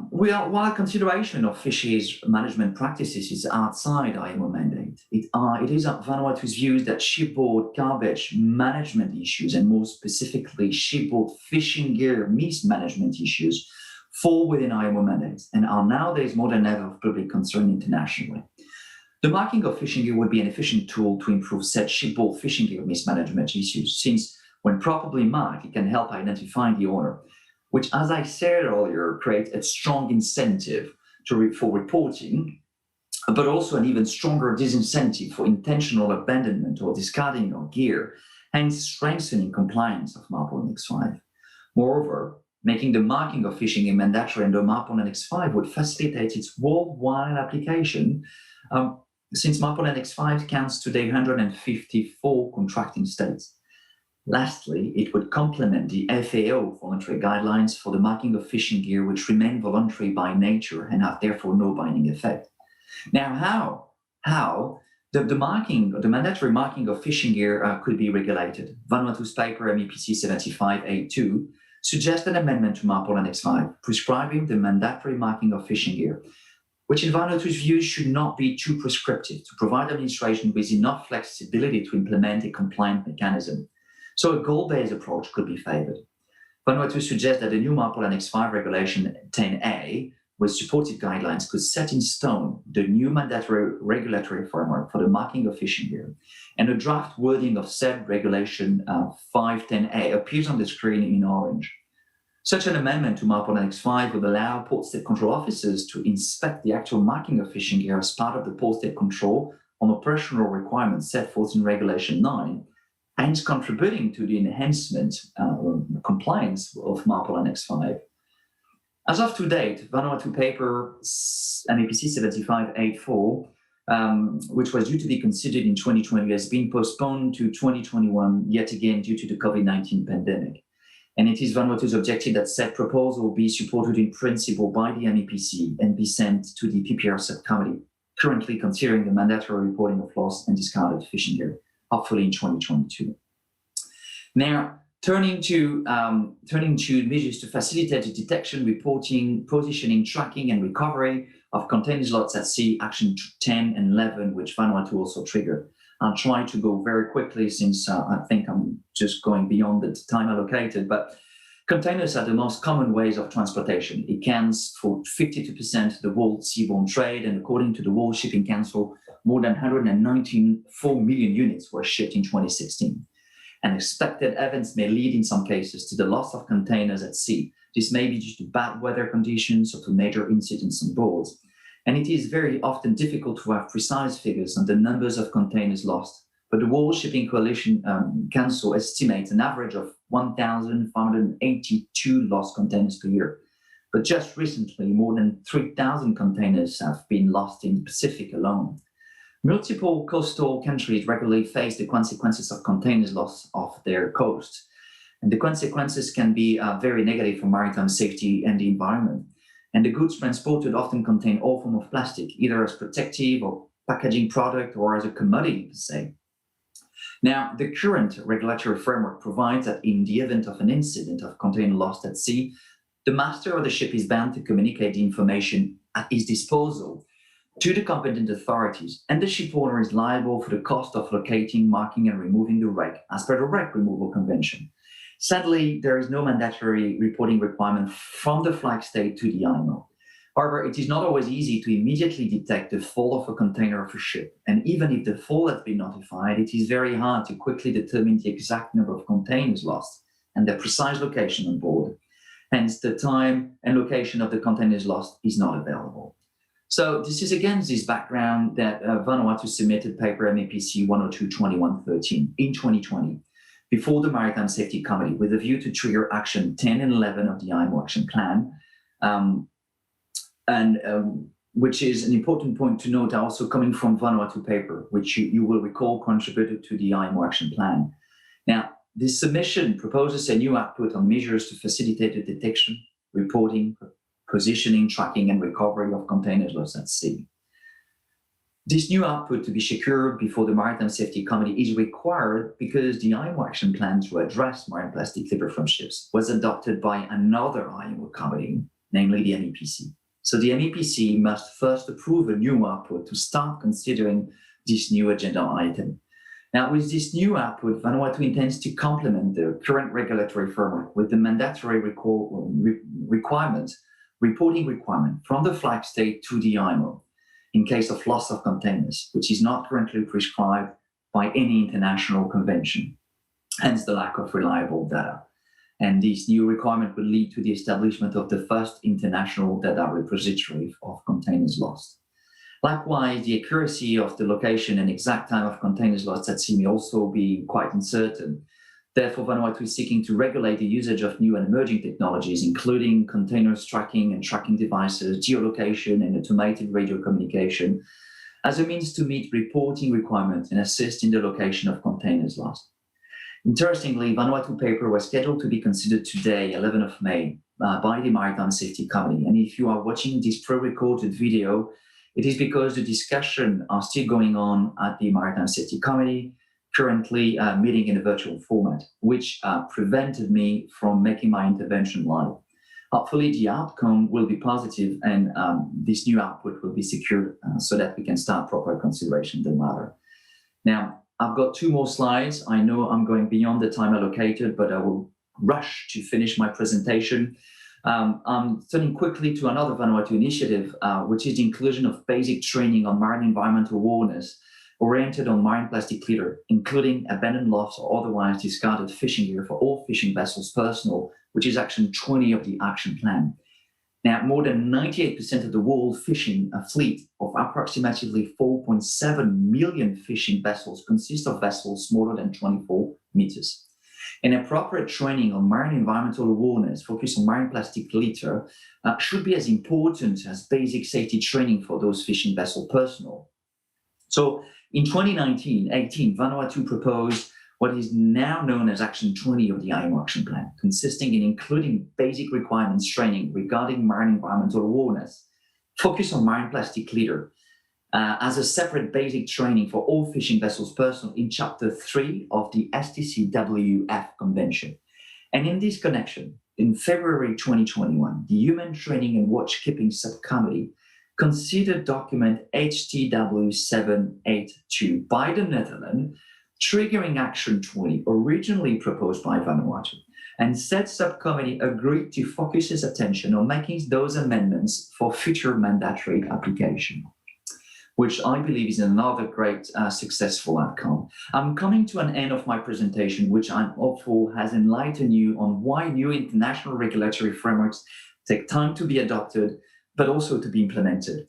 While consideration of fisheries management practices is outside IMO mandate, it is Vanuatu's views that shipboard garbage management issues, and more specifically shipboard fishing gear mismanagement issues, fall within IMO mandates and are nowadays more than ever of public concern internationally. The marking of fishing gear would be an efficient tool to improve said shipboard fishing gear mismanagement issues, since when properly marked, it can help identify the owner, which, as I said earlier, creates a strong incentive for reporting, but also an even stronger disincentive for intentional abandonment or discarding of gear, hence strengthening compliance of MARPOL Annex 5. Moreover, making the marking of fishing gear mandatory under MARPOL Annex 5 would facilitate its worldwide application, since MARPOL Annex 5 counts today 154 contracting states. Lastly, it would complement the FAO voluntary guidelines for the marking of fishing gear, which remain voluntary by nature and have therefore no binding effect. Now, how the mandatory marking of fishing gear could be regulated? Vanuatu's paper MEPC 7582 suggests an amendment to MARPOL Annex 5, prescribing the mandatory marking of fishing gear, which in Vanuatu's views should not be too prescriptive, to provide administration with enough flexibility to implement a compliant mechanism. So a goal-based approach could be favored. Vanuatu suggests that the new MARPOL Annex 5 Regulation 10A, with supported guidelines, could set in stone the new mandatory regulatory framework for the marking of fishing gear, and a draft wording of said Regulation 510A appears on the screen in orange. Such an amendment to MARPOL Annex 5 would allow Port State Control officers to inspect the actual marking of fishing gear as part of the Port State Control on operational requirements set forth in Regulation 9, hence contributing to the enhancement compliance of MARPOL Annex 5. As of to date, Vanuatu paper MEPC 7584, which was due to be considered in 2020, has been postponed to 2021, yet again due to the COVID-19 pandemic. And it is Vanuatu's objective that said proposal be supported in principle by the MEPC and be sent to the PPR subcommittee, currently considering the mandatory reporting of lost and discarded fishing gear, hopefully in 2022. Now, turning to measures to facilitate the detection, reporting, positioning, tracking, and recovery of containers lost at sea, Action 10 and 11, which Vanuatu also triggered. I'll try to go very quickly since I think I'm just going beyond the time allocated, but containers are the most common ways of transportation. It accounts for 52% of the world seaborne trade, and according to the World Shipping Council, more than 194 million units were shipped in 2016. Unexpected events may lead in some cases to the loss of containers at sea. This may be due to bad weather conditions or to major incidents on board. And it is very often difficult to have precise figures on the numbers of containers lost but the World Shipping Coalition Council estimates an average of 1,582 lost containers per year. But just recently, more than 3,000 containers have been lost in the Pacific alone. Multiple coastal countries regularly face the consequences of containers lost off their coast. And the consequences can be very negative for maritime safety and the environment. And the goods transported often contain all forms of plastic, either as protective or packaging product or as a commodity per se. Now, the current regulatory framework provides that in the event of an incident of container lost at sea, the master of the ship is bound to communicate the information at his disposal to the competent authorities, and the ship owner is liable for the cost of locating, marking, and removing the wreck as per the Wreck Removal Convention. Sadly, there is no mandatory reporting requirement from the flag state to the IMO. However, it is not always easy to immediately detect the fall of a container of a ship, and even if the fall has been notified, it is very hard to quickly determine the exact number of containers lost and their precise location on board. Hence, the time and location of the containers lost is not available. So this is against this background that Vanuatu submitted paper MEPC 102-2113 in 2020 before the Maritime Safety Committee with a view to trigger Action 10 and 11 of the IMO Action Plan, which is an important point to note, also coming from Vanuatu paper, which you will recall contributed to the IMO Action Plan. Now, this submission proposes a new output on measures to facilitate the detection, reporting, positioning, tracking, and recovery of containers lost at sea. This new output to be secured before the Maritime Safety Committee is required because the IMO Action Plan to address marine plastic litter from ships was adopted by another IMO committee, namely the MEPC. So the MEPC must first approve a new output to start considering this new agenda item. Now, with this new output, Vanuatu intends to complement the current regulatory framework with the mandatory reporting requirement from the flag state to the IMO in case of loss of containers, which is not currently prescribed by any international convention, hence the lack of reliable data. And this new requirement will lead to the establishment of the first international data repository of containers lost. Likewise, the accuracy of the location and exact time of containers lost at sea may also be quite uncertain. Therefore, Vanuatu is seeking to regulate the usage of new and emerging technologies, including containers tracking and tracking devices, geolocation, and automated radio communication, as a means to meet reporting requirements and assist in the location of containers lost. Interestingly, Vanuatu paper was scheduled to be considered today, 11th of May, by the Maritime Safety Committee. And if you are watching this pre-recorded video, it is because the discussions are still going on at the Maritime Safety Committee, currently meeting in a virtual format, which prevented me from making my intervention live. Hopefully the outcome will be positive and this new output will be secured so that we can start proper consideration of the matter. Now, I've got 2 more slides. I know I'm going beyond the time allocated, but I will rush to finish my presentation. I'm turning quickly to another Vanuatu initiative, which is the inclusion of basic training on marine environmental awareness oriented on marine plastic litter, including abandoned lost or otherwise discarded fishing gear for all fishing vessels personnel, which is Action 20 of the Action Plan. Now, more than 98% of the world fishing fleet of approximately 4.7 million fishing vessels consists of vessels smaller than 24 meters. And appropriate training on marine environmental awareness focused on marine plastic litter should be as important as basic safety training for those fishing vessel personnel. So in 2019-18, Vanuatu proposed what is now known as Action 20 of the IMO Action Plan, consisting in including basic requirements training regarding marine environmental awareness, focus on marine plastic litter, as a separate basic training for all fishing vessels personnel in Chapter 3 of the STCWF Convention. And in this connection, in February 2021, the Human Training and Watchkeeping Subcommittee considered document HTW 782 by the Netherlands, triggering Action 20, originally proposed by Vanuatu. And said subcommittee agreed to focus its attention on making those amendments for future mandatory application, which I believe is another great successful outcome. I'm coming to an end of my presentation, which I'm hopeful has enlightened you on why new international regulatory frameworks take time to be adopted, but also to be implemented.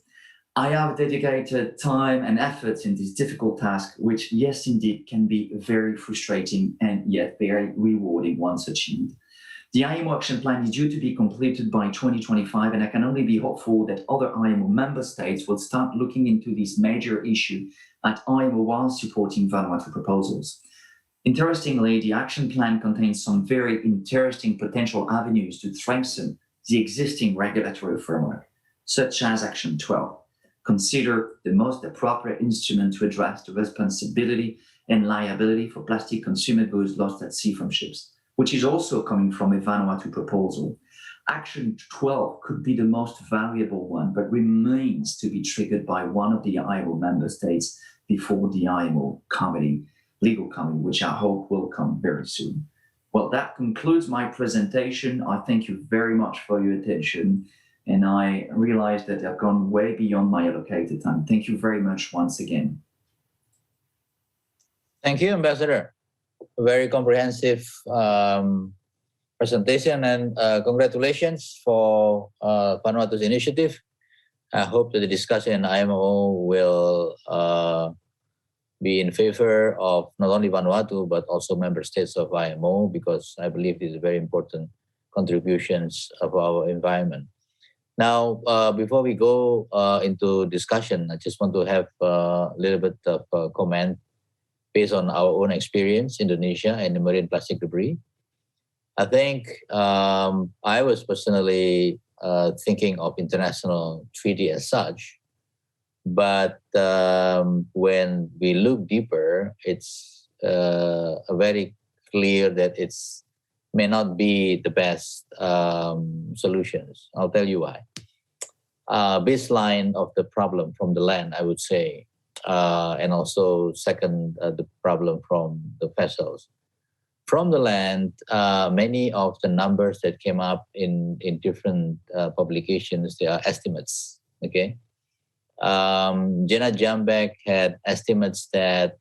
I have dedicated time and effort in this difficult task, which, yes, indeed, can be very frustrating and yet very rewarding once achieved. The IMO action plan is due to be completed by 2025, and I can only be hopeful that other IMO member states will start looking into this major issue at IMO while supporting Vanuatu proposals. Interestingly, the action plan contains some very interesting potential avenues to strengthen the existing regulatory framework, such as Action 12. Consider the most appropriate instrument to address the responsibility and liability for plastic consumer goods lost at sea from ships, which is also coming from a Vanuatu proposal. Action 12 could be the most valuable one, but remains to be triggered by one of the IMO member states before the IMO legal committee, which I hope will come very soon. Well, that concludes my presentation. I thank you very much for your attention, and I realize that I've gone way beyond my allocated time. Thank you very much once again. Thank you, Ambassador. A very comprehensive presentation, and congratulations for Vanuatu's initiative. I hope that the discussion in IMO will be in favor of not only Vanuatu, but also member states of IMO, because I believe these are very important contributions of our environment. Now, before we go into discussion, I just want to have a little bit of a comment based on our own experience, Indonesia and the marine plastic debris. I think I was personally thinking of international treaty as such, but when we look deeper, it's very clear that it's may not be the best solutions. I'll tell you why. Baseline of the problem from the land, I would say, and also second, the problem from the vessels. From the land, many of the numbers that came up in different publications, they are estimates, okay? Jenna Jambek had estimates that